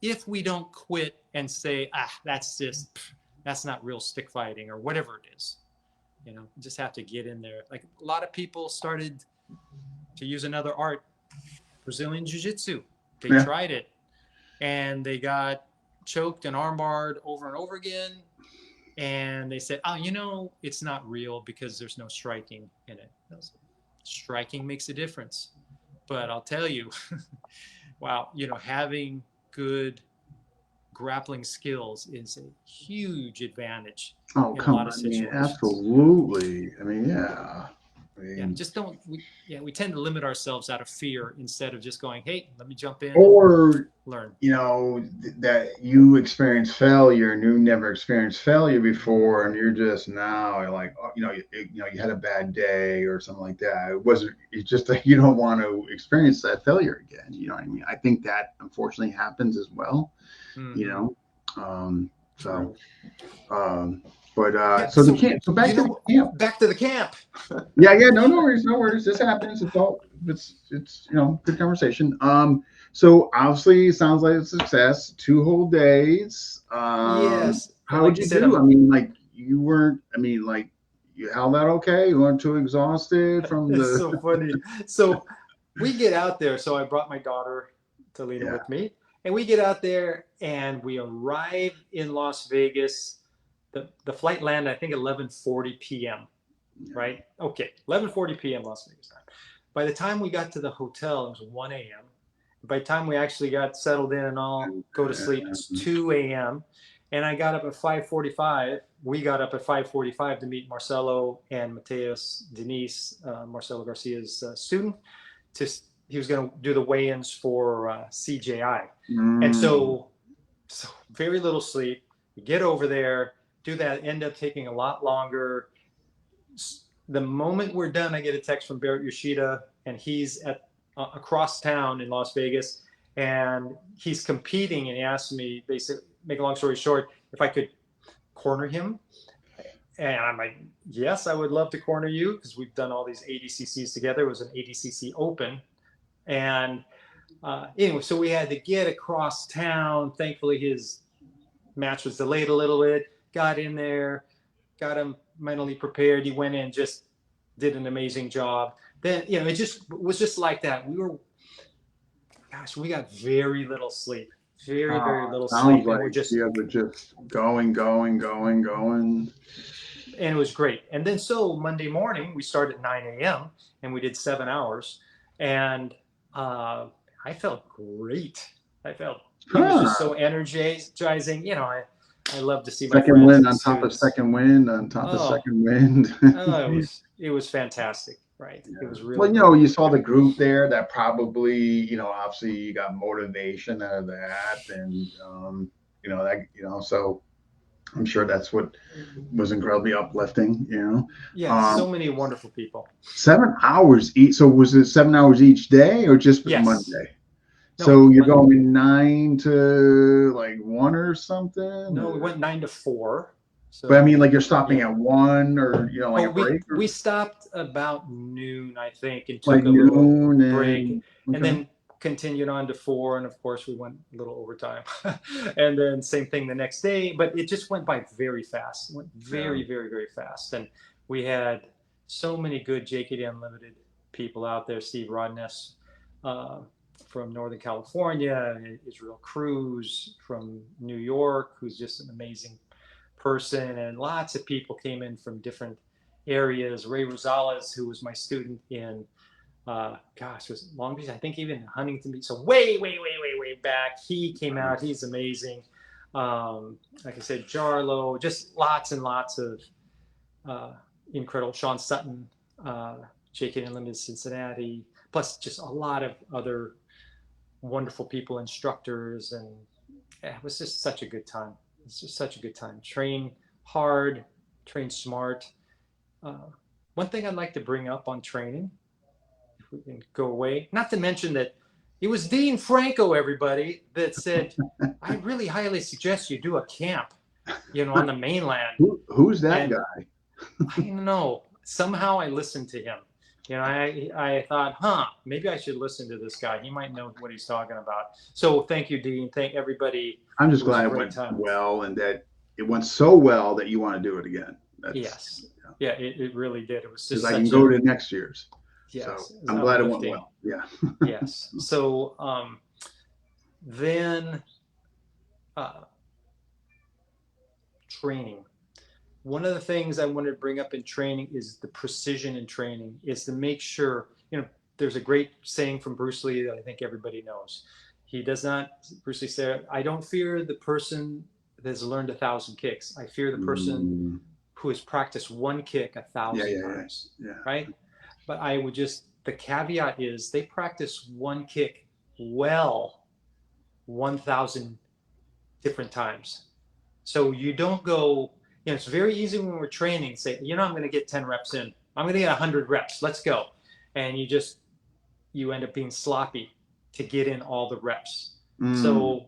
If we don't quit and say, that's not real stick fighting or whatever it is, just have to get in there. Like a lot of people started, to use another art, Brazilian Jiu-Jitsu. They tried it and they got choked and armbarred over and over again. And they said, it's not real because there's no striking in it. Striking makes a difference. But I'll tell you, wow, having good grappling skills is a huge advantage in a lot of situations. Absolutely. We tend to limit ourselves out of fear instead of just going, hey, let me jump in or learn. That you experienced failure and you never experienced failure before, and you're just now like, you had a bad day or something like that. It's just that you don't want to experience that failure again. You know what I mean? I think that unfortunately happens as well. So the camp. So back to the camp. Back to the camp. Yeah. No worries. This happens. It's good conversation. So obviously, it sounds like a success. 2 whole days. Yes. How would you do? You weren't. You held that okay? You weren't too exhausted from the. It's so funny. So we get out there. So I brought my daughter, Talina, with me. And we get out there and we arrive in Las Vegas. The flight landed, I think, 11:40 p.m. Right? Okay, 11:40 p.m. Las Vegas time. By the time we got to the hotel, it was 1 a.m. By the time we actually got settled in and all go to sleep, it's 2 a.m. And I got up at 5:45. We got up at 5:45 to meet Marcelo and Mateus Denise, Marcelo Garcia's student. He was going to do the weigh-ins for CJI. And so very little sleep. We get over there, do that, end up taking a lot longer. The moment we're done, I get a text from Barrett Yoshida, and he's at across town in Las Vegas, and he's competing, and he asked me, basically, make a long story short, if I could corner him. And I'm like, yes, I would love to corner you, because we've done all these ADCCs together. It was an ADCC Open. And anyway, so we had to get across town. Thankfully, his match was delayed a little bit. Got in there, got him mentally prepared. He went in, just did an amazing job. Then, it just was just like that. We got very little sleep. Very little sleep. Like we're just going. And it was great. And then so Monday morning, we started at 9 a.m. and we did 7 hours. And I felt great. It was just so energizing. I love to see my second wind on top of second wind on top of second wind. It was fantastic, right? Yeah. It was really. Well, you saw the group there. That probably, obviously you got motivation out of that, and so I'm sure that's what was incredibly uplifting. Yeah, so many wonderful people. 7 hours each. So was it 7 hours each day, or just Monday? No, so you're going 9 to 1 or something? No, we went 9 to 4. So, but you're stopping at 1 or a break? We stopped about noon, I think, and took a little break, and then continued on to 4, and of course we went a little overtime. And then same thing the next day, but it just went by very fast. It went very, very, very fast. And we had so many good JKD Unlimited people out there. Steve Rodness from Northern California, Israel Cruz from New York, who's just an amazing person, and lots of people came in from different areas. Ray Rosales, who was my student in was Long Beach, I think, even Huntington Beach. So way back, he came out. He's amazing. Like I said, Jarlo, just lots and lots of incredible. Sean Sutton, JK Unlimited Cincinnati, plus just a lot of other wonderful people, instructors, and it was just such a good time. It's just such a good time. Train hard, train smart. one thing I'd like to bring up on training, if we can go away, not to mention that it was Dean Franco, everybody, that said, I really highly suggest you do a camp, on the mainland. Who's that And guy? I don't know. Somehow I listened to him. I thought, maybe I should listen to this guy. He might know what he's talking about. So thank you, Dean. Thank everybody. I'm just glad it went well, and that it went so well that you want to do it again. Yes. Yeah, it really did. It was just I can go to next year's. Yes. So I'm glad it went well. Yeah. Yes. So then training. One of the things I wanted to bring up in training is the precision in training, is to make sure, there's a great saying from Bruce Lee that I think everybody knows. Bruce Lee said, I don't fear the person that has learned 1,000 kicks. I fear the person who has practiced one kick 1,000 times. Yeah. Right? But the caveat is they practice one kick well 1,000 different times. So you don't go, it's very easy when we're training, say, I'm going to get 10 reps in. I'm going to get 100 reps. Let's go. And you end up being sloppy to get in all the reps. So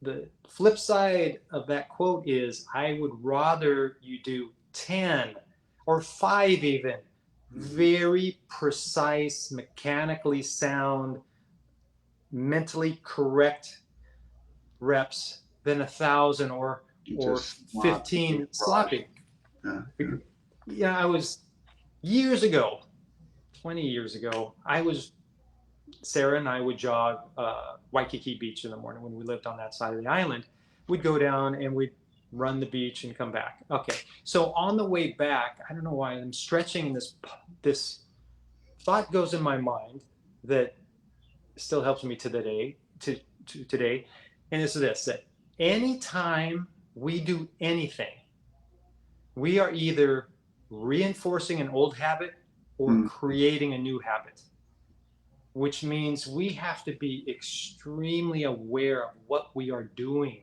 the flip side of that quote is, I would rather you do 10 or 5 even very precise, mechanically sound, mentally correct reps than 1,000 or 15 sloppy. Yeah, I was years ago, 20 years ago, Sarah and I would jog Waikiki Beach in the morning when we lived on that side of the island. We'd go down and we'd run the beach and come back. Okay, so on the way back, I don't know why I'm stretching, and this thought goes in my mind that still helps me to today, and it's this: that anytime we do anything, we are either reinforcing an old habit or creating a new habit, which means we have to be extremely aware of what we are doing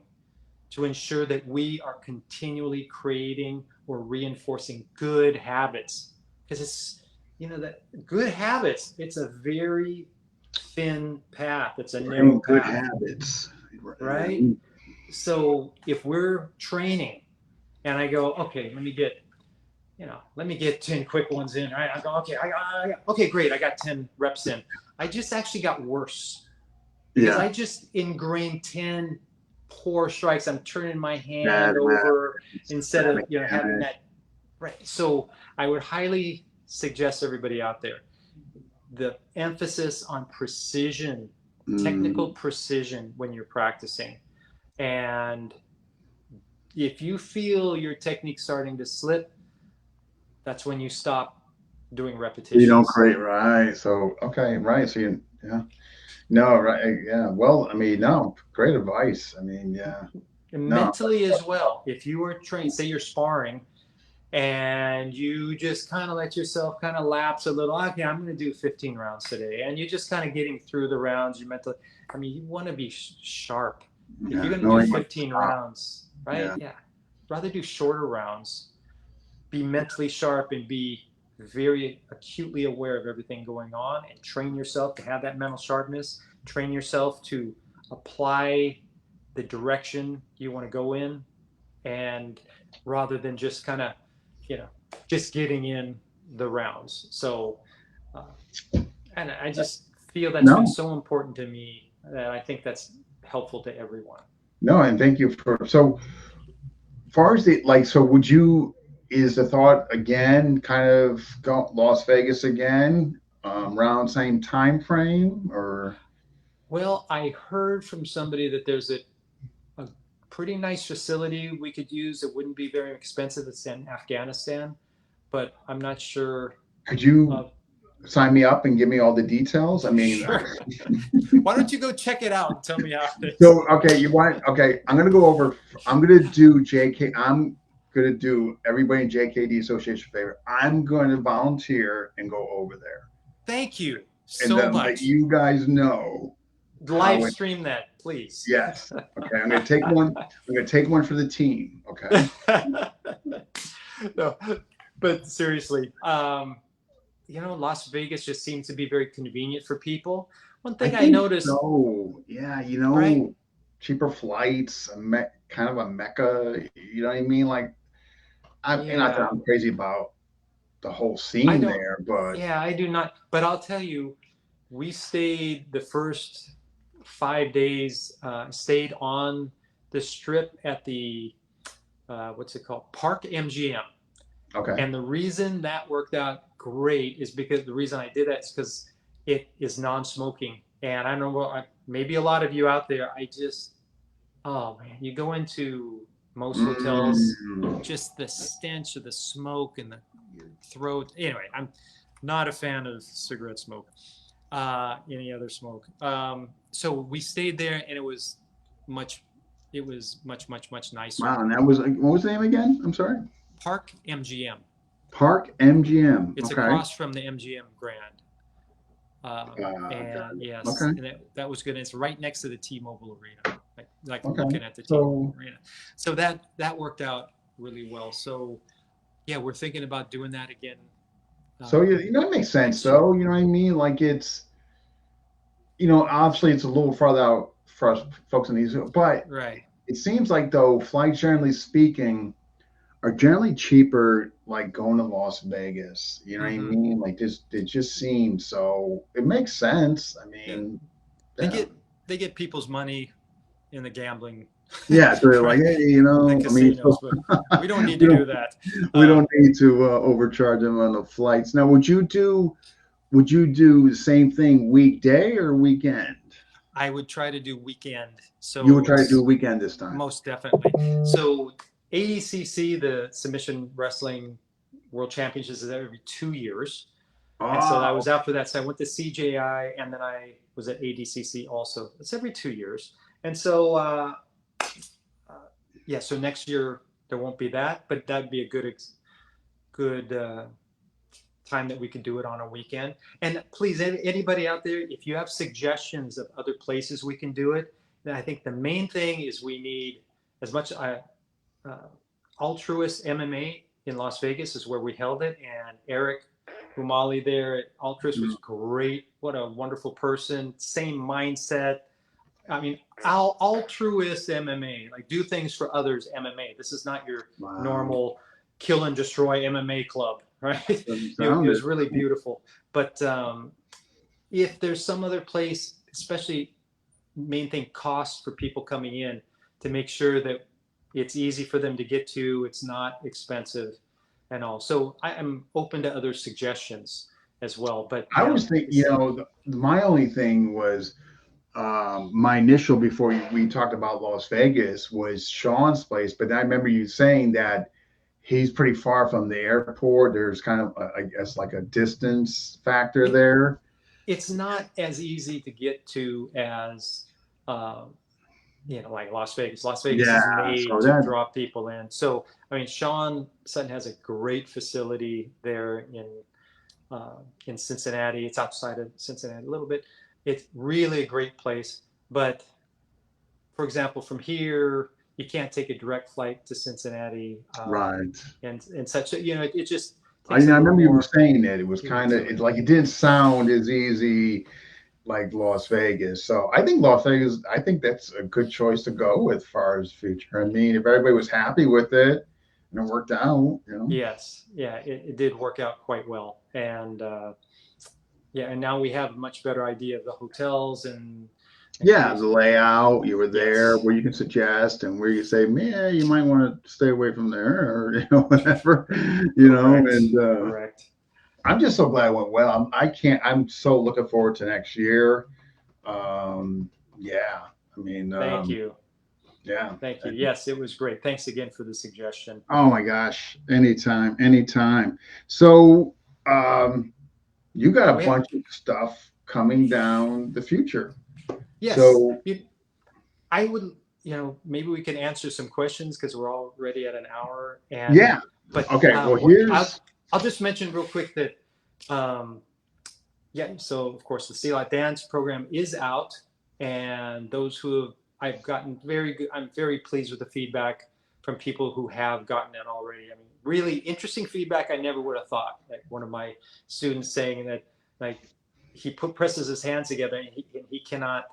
to ensure that we are continually creating or reinforcing good habits. Because it's, that good habits, it's a very thin path. It's a narrow good path. Habits. Right? So if we're training and I go, okay, let me get 10 quick ones in. Right? I go, okay, great. I got 10 reps in. I just actually got worse because I just ingrained 10 poor strikes. I'm turning my hand over instead of having that. Right. So I would highly suggest everybody out there, the emphasis on precision, technical precision when you're practicing. And if you feel your technique starting to slip, that's when you stop doing repetitions. You don't create, right? So right. So no, right, yeah. Well, no, great advice. And mentally as well. If you are trained, say you're sparring, and you just kind of let yourself kind of lapse a little. Okay, I'm going to do 15 rounds today, and you're just kind of getting through the rounds. You mentally, you want to be sharp. If you're going to do 15 rounds, right? Yeah. Rather do shorter rounds. Be mentally sharp and be very acutely aware of everything going on, and train yourself to have that mental sharpness. Train yourself to apply the direction you want to go in, and rather than just kind of, just getting in the rounds. So, and I just feel that's been so important to me that I think that's helpful to everyone. No, and thank you so far as is the thought again, kind of go Las Vegas again, around same time frame, or? Well, I heard from somebody that there's a pretty nice facility we could use. It wouldn't be very expensive. It's in Afghanistan, but I'm not sure. Could you sign me up and give me all the details? Sure. Why don't you go check it out and tell me how it is? So, I'm going to do everybody in JKD Association favor. I'm going to volunteer and go over there. Thank you so much. Let you guys know. Live stream that, please. Yes. Okay. I'm going to take one. I'm going to take one for the team. Okay. No, But seriously, Las Vegas just seems to be very convenient for people. One I thing I think noticed, so. Yeah, right? cheaper flights, kind of a mecca. You know what I mean? Like, not that Yeah, I'm crazy about the whole I scene don't. there, but Yeah, I do not. But I'll tell you, we stayed the first 5 days. Stayed on the strip at the what's it called, Park MGM. okay. And the reason that worked out great is because the reason I did that is because it is non-smoking. And I don't know what, maybe a lot of you out there, oh man, you go into most hotels, Mm. just the stench of the smoke and your throat. Anyway, I'm not a fan of cigarette smoke, any other smoke. So we stayed there, and much, it was much nicer. Wow, and that was what was the name again? I'm sorry. Park MGM. Park MGM. It's Okay. across from the MGM Grand. Got And it. yes, Okay. and that was good. It's right next to the T-Mobile Arena, like Okay. looking at the T-Mobile So, Arena. So that worked out really well. So yeah, we're thinking about doing that again yeah, it makes sense next year. though. You know what I mean? Like obviously it's a little farther out for us folks in these, but Right. it seems like though flights, generally speaking, are generally cheaper. Like going to Las Vegas. You know what I Mm-hmm. mean? Like this, it just seems so. It makes sense. I Yeah. mean, They yeah. get they get people's money in the gambling, Yeah, so they're like, right? hey, The I mean, casinos, but we don't need we to do don't that. we Um, don't need to overcharge them on the flights. Now, would you do the same thing weekday or weekend? I would try to do weekend. You would So try to do a weekend this time. most definitely. So AECC, the Submission Wrestling World Championships, is every 2 years. And so I Oh, was out for that. So I went to CJI, and then I was at ADCC also. It's every 2 years. And so, uh, yeah, so next year there won't be that, but that'd be a good time that we could do it on a weekend. And please, anybody out there, if you have suggestions of other places we can do it, then I think the main thing is we need as much uh, Altruist MMA in Las Vegas is where we held it, and Eric Umali there at Altruist was mm, great. What a wonderful person. Same mindset. I mean, altruist MMA, like do things for others MMA. This is not your wow. normal kill and destroy MMA club, right? Doesn't It sound it. was really beautiful. But if there's some other place, especially main thing, cost for people coming in, to make sure that it's easy for them to get to, it's not expensive and all. So I am open to other suggestions as well. But I was thinking, my only thing was my initial before we talked about Las Vegas was Sean's place, but I remember you saying that he's pretty far from the airport. There's kind of, I guess, like a distance factor it, there. it's not as easy to get to as uh, like Las Vegas. Las Vegas Yeah, is made so to that, draw people in. So I mean, Sean Sutton has a great facility there in Cincinnati. It's outside of Cincinnati a little bit. It's really a great place. But for example, from here, you can't take a direct flight to Cincinnati, right. and such. It just I, takes a I little remember you were more saying that it was getting kind of to it it. like it didn't sound as easy like Las Vegas. So I think Las Vegas, I think that's a good choice to go with far as future. I mean, if everybody was happy with it and it worked out. Yes, yeah, it did work out quite well, and yeah, and now we have a much better idea of the hotels and Yeah, the cruise. layout, you were there Yes, where you can suggest and where you say, man, you might want to stay away from there or whatever, correct, and correct. I'm just so glad it went well. I'm so looking forward to next year. Yeah, I mean, Thank you, yeah. thank you. Yes, it was great. Thanks again for the suggestion. Oh my gosh, anytime, anytime. So, um, you got a We have bunch of stuff coming down the future. yes. So, I would, maybe we can answer some questions because we're already at an hour. And yeah. but Okay. Well, what here's I'll just mention real quick that yeah. So of course the Sea Lot Dance program is out, and those who have I've gotten very good. I'm very pleased with the feedback from people who have gotten it already. I mean, really interesting feedback I never would have thought. Like one of my students saying that, like, he presses his hands together and he cannot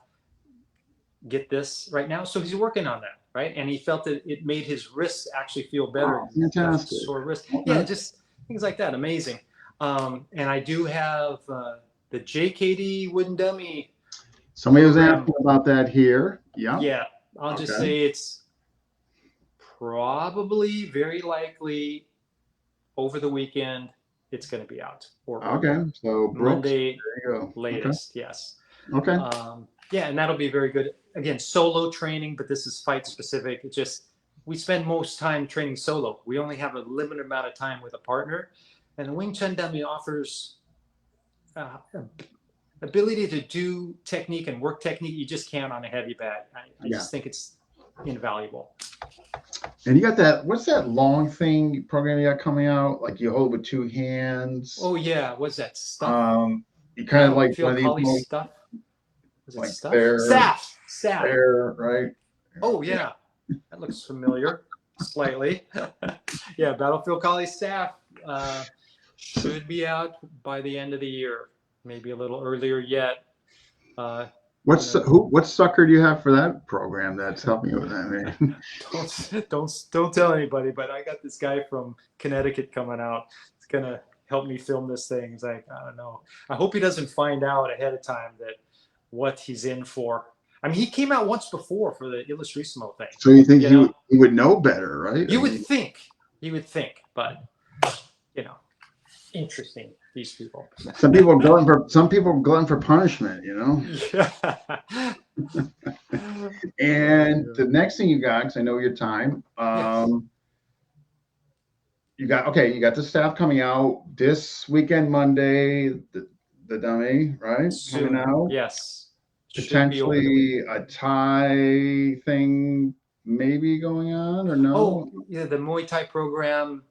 get this right now, so he's working on that, right? And he felt that it made his wrists actually feel better. Oh, fantastic. Sore wrist. Okay. Yeah, just things like that. Amazing. And I do have the JKD wooden dummy. Somebody was asking about that here. Yeah. Yeah, I'll just say it's probably, very likely, over the weekend it's going to be out. Or okay, so Brooks, Monday there you go. latest. Okay. Yes. Okay. Yeah, and that'll be very good. Again, solo training, but this is fight specific. It just, we spend most time training solo. We only have a limited amount of time with a partner, and the Wing Chun dummy offers ability to do technique and work technique you just can't on a heavy bag. I just think it's invaluable. And you got that, what's that long thing program you got coming out? Like you hold with two hands. Oh yeah, what's that stuff? You kind of like one of these stuff. Is it like stuff? Staff. There, right? Oh yeah, that looks familiar, slightly. Yeah, Battlefield Collie staff should be out by the end of the year, maybe a little earlier yet. What sucker do you have for that program that's helping you with that? Man? Don't tell anybody, but I got this guy from Connecticut coming out. It's gonna help me film this thing. He's like, I don't know. I hope he doesn't find out ahead of time that what he's in for. I mean, he came out once before for the Illustrisimo thing. So you think he would know better, right? You would think, but interesting. These people. Some people glutton for punishment, Yeah. And the next thing you got, because I know your time, you got the staff coming out this weekend, Monday, the dummy, right? Soon. Out. Yes. Potentially a Thai thing maybe going on or no? Oh, yeah, the Muay Thai program,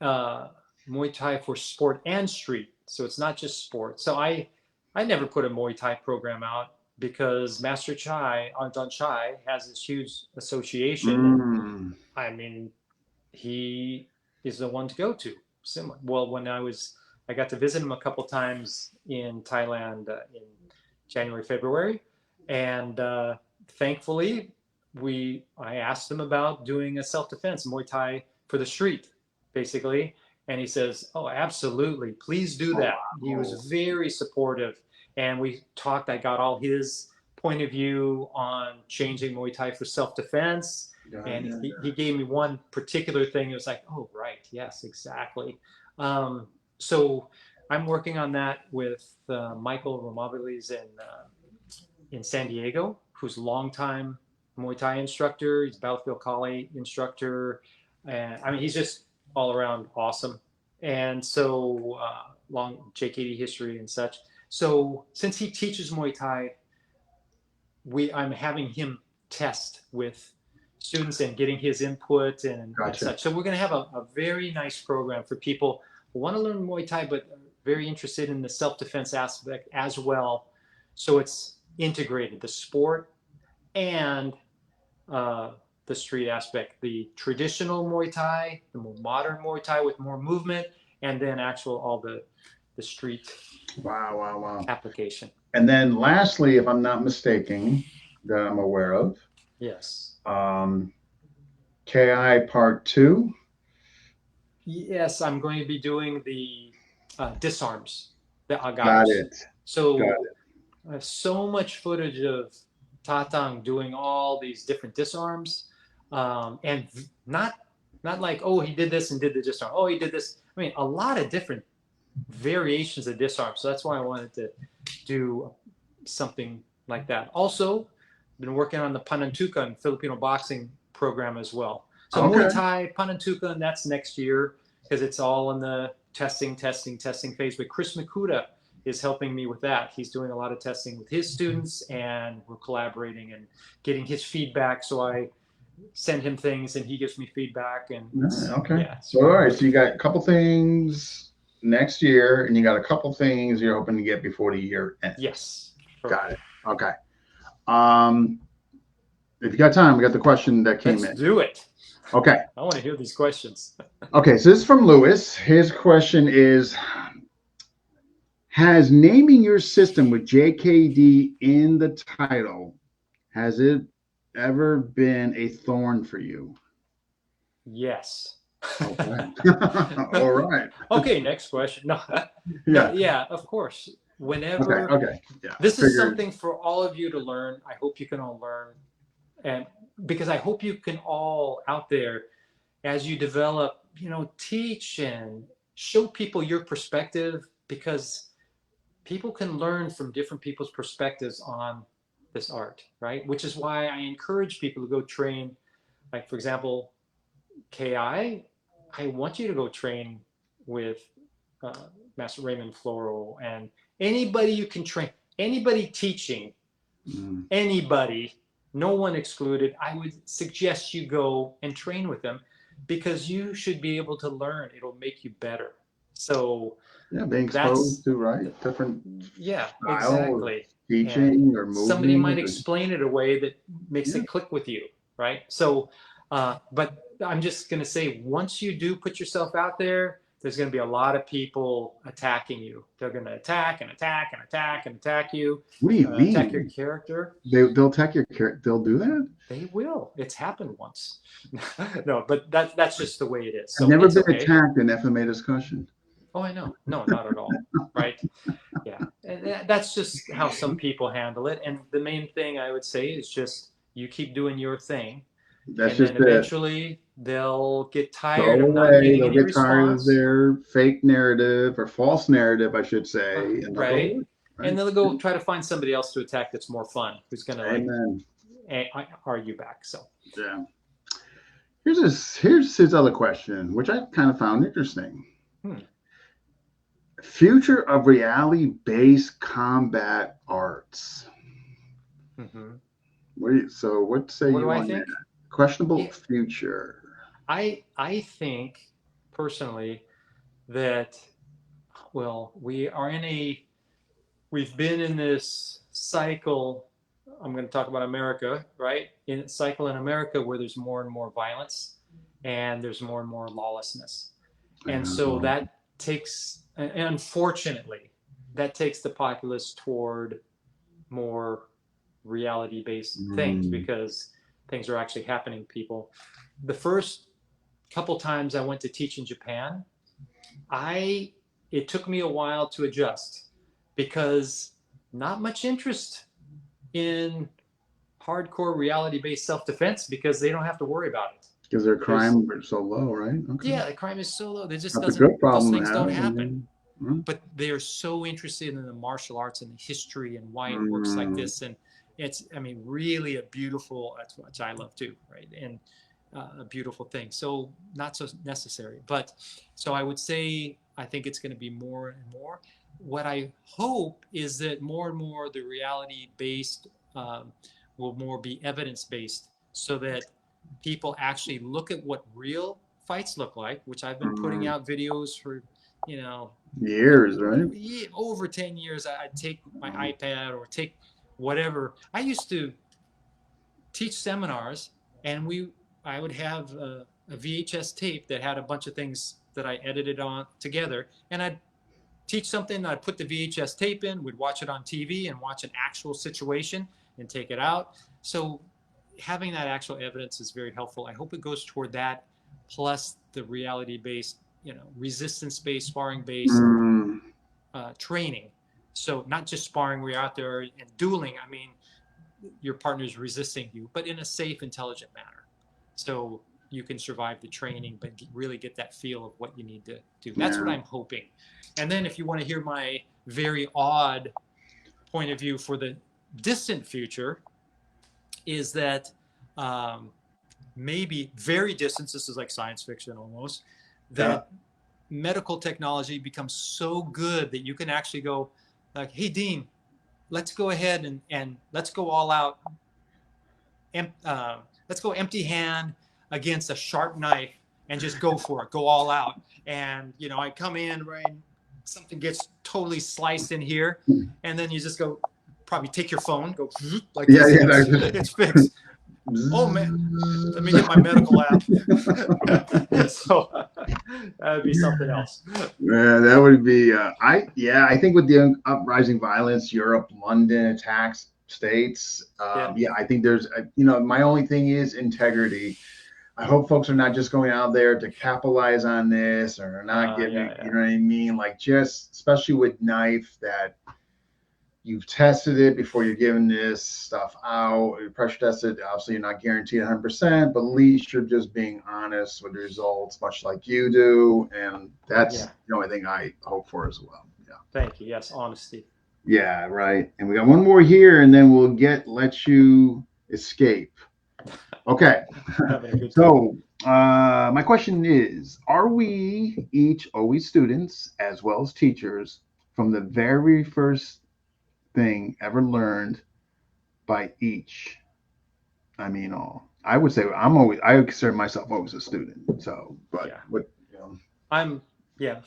Muay Thai for sport and street. So it's not just sport. So I never put a Muay Thai program out because Master Chai, Anton Chai, has this huge association. I mean, he is the one to go to. Well, when I got to visit him a couple times in Thailand in January, February, and thankfully I asked him about doing a self-defense Muay Thai for the street, basically, and he says, "Oh, absolutely, please do that." He was very supportive, and we talked. I got all his point of view on changing Muay Thai for self-defense, and he gave me one particular thing. It was like, "Oh, right, yes, exactly." So I'm working on that with Michael Romobiles in San Diego, who's a longtime Muay Thai instructor. He's a Battlefield Collie instructor. And I mean, he's just all around awesome. And so long JKD history and such. So since he teaches Muay Thai, I'm having him test with students and getting his input and such. So we're going to have a very nice program for people who want to learn Muay Thai, but very interested in the self-defense aspect as well. So it's integrated, the sport and the street aspect, the traditional Muay Thai, the more modern Muay Thai with more movement, and then all the street application. And then lastly, if I'm not mistaken, that I'm aware of. Yes. KI Part 2. Yes, I'm going to be doing the disarms, the agaves. Got it. So I have so much footage of Tatang doing all these different disarms, and not like, oh, he did this and did the disarm. Oh, he did this. I mean, a lot of different variations of disarm. So that's why I wanted to do something like that. Also, been working on the Panantukan Filipino boxing program as well. So Muay Thai, Panantukan, that's next year because it's all in the testing phase. But Chris Makuta is helping me with that. He's doing a lot of testing with his students, and we're collaborating and getting his feedback. So I send him things, and he gives me feedback. And So all right, so you got a couple things next year, and you got a couple things you're hoping to get before the year ends. Yes. Got it. Okay. If you got time, we got the question that came in. Let's do it. Okay. I want to hear these questions. Okay. So this is from Lewis. His question is, has naming your system with JKD in the title, has it ever been a thorn for you? Yes. Okay. All right. Okay, next question. No, no, Yeah. yeah, of course. Okay. Whenever Okay. Yeah. this is Figured. something for all of you to learn. I hope you can all learn, and because I hope you can all out there, as you develop, teach and show people your perspective, because people can learn from different people's perspectives on this art, right? Which is why I encourage people to go train. Like, for example, I want you to go train with uh, Master Raymond Floro and anybody you can train, anybody teaching, Mm. anybody, no one excluded. I would suggest you go and train with them because you should be able to learn. It'll make you better. So Yeah, being that's, exposed to different yeah, style of exactly. And teaching or somebody might movement. explain it a way that makes Yeah. it click with you, right? So, but I'm just going to say, once you do put yourself out there, there's going to be a lot of people attacking you. They're going to attack and attack and attack and attack you, What do you attack your mean? character. They'll attack your character. They'll do that? They will. It's happened once. No, but that's just the way it is. I've So never it's been okay. attacked in FMA discussion. Oh, I know. No, not at all. Right? Yeah. And that's just how some people handle it. And the main thing I would say is just you keep doing your thing. That's And just then it. eventually they'll get tired Go of not away. getting They'll any get tired of response. their fake narrative or false narrative, I should say, and they'll go Right. away. Right? And they'll go try to find somebody else to attack that's more fun, who's going to Amen. argue back. So, Yeah. Here's his other question, which I kind of found interesting. Future of reality-based combat arts. mm-hmm. What say What you do I on think? that? Questionable future. I think personally that, well, we've been in this cycle. I'm going to talk about America, right? In cycle in America where there's more and more violence and there's more and more lawlessness. And so that takes, unfortunately, that takes the populace toward more reality-based things because things are actually happening to people. The first couple times I went to teach in Japan, it took me a while to adjust because not much interest in hardcore reality-based self-defense because they don't have to worry about it. Because their crime is so low, right? Okay. Yeah, the crime is so low. There just That's a good problem those things to have, don't happen. But they are so interested in the martial arts and the history and why it works like this. And it's, really a beautiful, that's what I love too, right? And a beautiful thing. So not so necessary. But so I would say, I think it's going to be more and more. What I hope is that more and more the reality-based will more be evidence-based so that people actually look at what real fights look like, which I've been putting out videos for, years, right? Over 10 years. I'd take my iPad or take whatever. I used to teach seminars and I would have a VHS tape that had a bunch of things that I edited on together, and I'd teach something, I'd put the VHS tape in, we'd watch it on TV and watch an actual situation and take it out. So having that actual evidence is very helpful. I hope it goes toward that, plus the reality-based, resistance-based, sparring-based training. So not just sparring where you're out there and dueling. Your partner's resisting you, but in a safe, intelligent manner. So you can survive the training, but really get that feel of what you need to do. That's what I'm hoping. And then if you want to hear my very odd point of view for the distant future, is that maybe very distant, this is like science fiction almost, that medical technology becomes so good that you can actually go like, hey, Dean, let's go ahead and let's go all out. Let's go empty hand against a sharp knife and just go for it, go all out. And, I come in, right, something gets totally sliced in here. And then you just go, probably take your phone, go like this, it's fixed. Oh man, let me get my medical app. So that would be something else. Yeah, that would be. I think with the uprising violence, Europe, London attacks states. Yeah. Yeah, I think there's. My only thing is integrity. I hope folks are not just going out there to capitalize on this or not giving. Yeah. You know what I mean? Like just, especially with knife, that you've tested it before you're giving this stuff out. You pressure tested. Obviously, you're not guaranteed 100%, but at least you're just being honest with the results, much like you do. And that's the only thing I hope for as well. Yeah. Thank you. Yes, honesty. Yeah, right. And we got one more here, and then we'll let you escape. Okay. So, my question is, are we each always students as well as teachers from the very first thing ever learned by each? I mean, I would say I consider myself always a student. So, but I'm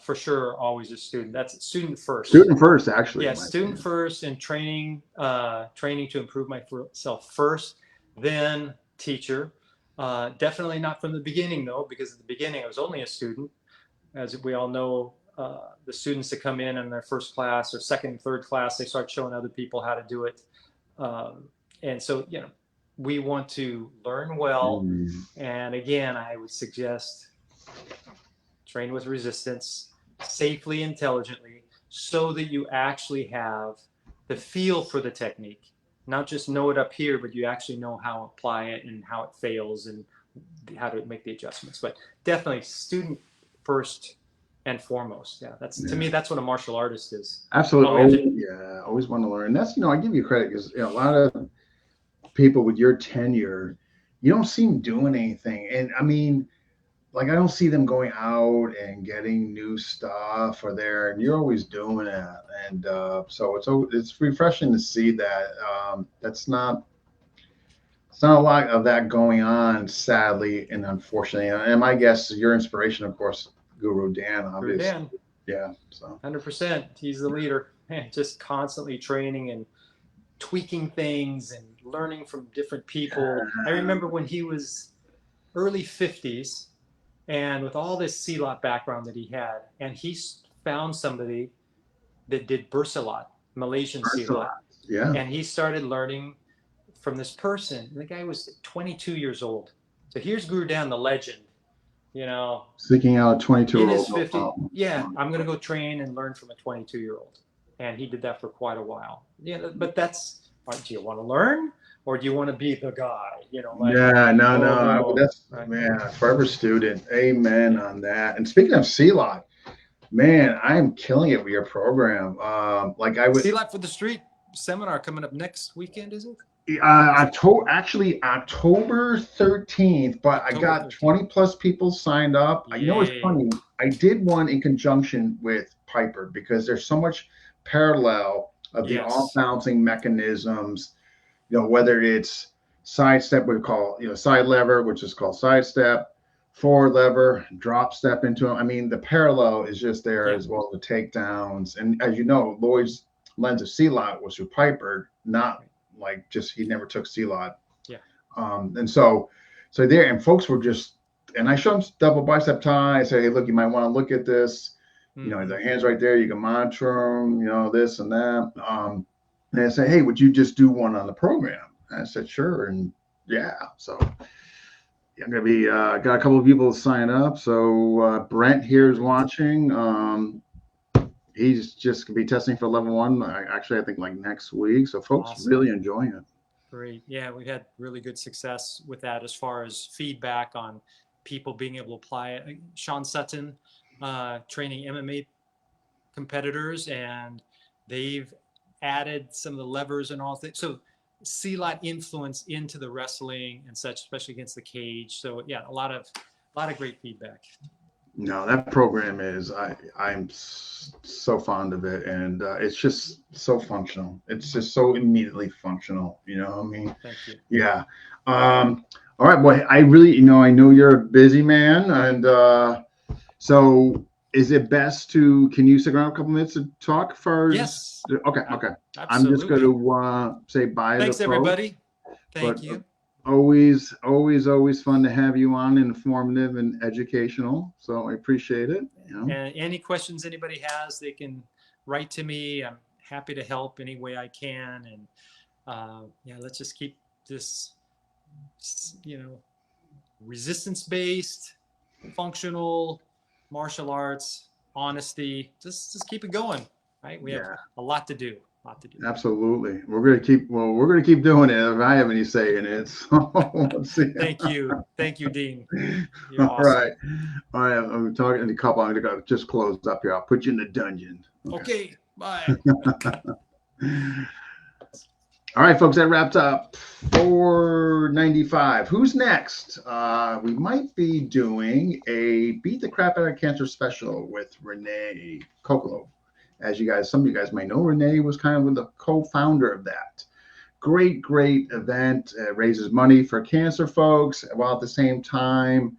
for sure always a student. That's student first. Student first, actually. Yeah, student first, and training to improve myself first, then teacher. Definitely not from the beginning though, because at the beginning I was only a student. As we all know, the students that come in their first class or second and third class, they start showing other people how to do it. And so, we want to learn well. And again, I would suggest train with resistance, safely, intelligently, so that you actually have the feel for the technique. Not just know it up here, but you actually know how to apply it and how it fails and how to make the adjustments. But definitely student first and foremost. Yeah, to me, that's what a martial artist is. Absolutely. Always want to learn. That's, I give you credit because a lot of people with your tenure, you don't see them doing anything. And I mean, like, I don't see them going out and getting new stuff and you're always doing it. And so it's refreshing to see that. It's not a lot of that going on, sadly and unfortunately. And my guess is your inspiration, of course, Guru Dan, obviously. Dan. Yeah. So 100%. He's the leader. Just constantly training and tweaking things and learning from different people. I remember when he was early 50s and with all this silat background that he had, and he found somebody that did Bursalat, Malaysian silat. Yeah. And he started learning from this person. The guy was 22 years old. So here's Guru Dan, the legend, seeking out a 22-year-old. In his 50s. Yeah, I'm going to go train and learn from a 22-year-old. And he did that for quite a while. Yeah, but do you want to learn or do you want to be the guy? That's forever student. Amen on that. And speaking of CLOT, man, I am killing it with your program. CLOT for the Street seminar coming up next weekend, is it? October 13th, but I got 20 plus people signed up. Yay. I know it's funny. I did one in conjunction with Piper because there's so much parallel of the off-balancing mechanisms, whether it's side step, we call, side lever, which is called side step, forward lever, drop step into them. I mean, the parallel is just there as well as the takedowns. And as you know, Lloyd's lens of CLOT was through Piper, not like he never took CLOT. Yeah. And so there, and folks were and I showed them double bicep tie. I say, hey, look, you might want to look at this. The hands right there, you can monitor them, this and that. And I say, hey, would you just do one on the program? And I said, sure. And so I'm going to be, got a couple of people to sign up. So Brent here is watching. He's just going to be testing for level 1. Actually, I think like next week. So folks really enjoying it. Great. Yeah, we've had really good success with that as far as feedback on people being able to apply it. Sean Sutton, training MMA competitors, and they've added some of the levers and all things. So CLOT influence into the wrestling and such, especially against the cage. So a lot of great feedback. No, that program is, I'm so fond of it, and it's just so functional. It's just so immediately functional. I mean? Thank you. Yeah. All right, boy. I really, I know you're a busy man, and so is it best can you stick around a couple minutes to talk first? Yes. Okay. Absolutely. I'm just going to say bye. Thanks, everybody. Thank you. Always fun to have you on, informative and educational. So I appreciate it. You know. And any questions anybody has, they can write to me. I'm happy to help any way I can. And yeah, let's just keep this, resistance-based, functional martial arts, honesty. Just keep it going, right? We have a lot to do. Absolutely. We're gonna keep doing it if I have any say in it. So let's see. Thank you, Dean. You're All awesome. right. All right. I'm talking to a couple. I'm gonna just close up here. I'll put you in the dungeon. Okay. Bye. All right, folks, that wraps up 495. Who's next? We might be doing a Beat the Crap Out of Cancer special with Renee Kokolo. As some of you guys may know, Renee was kind of the co-founder of that. Great event. Raises money for cancer folks, while at the same time,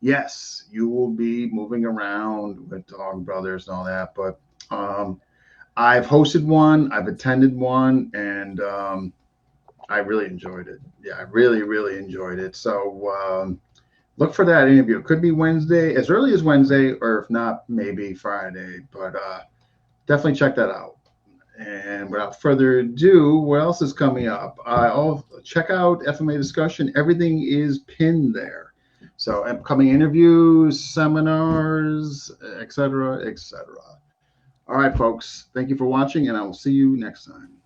yes, you will be moving around with Dog Brothers and all that. But I've hosted one, I've attended one, and I really enjoyed it. Yeah, I really enjoyed it. So look for that interview. It could be Wednesday, as early as Wednesday, or if not, maybe Friday. But definitely check that out. And without further ado, what else is coming up? I'll check out FMA discussion. Everything is pinned there. So upcoming interviews, seminars, etc. All right, folks. Thank you for watching, and I will see you next time.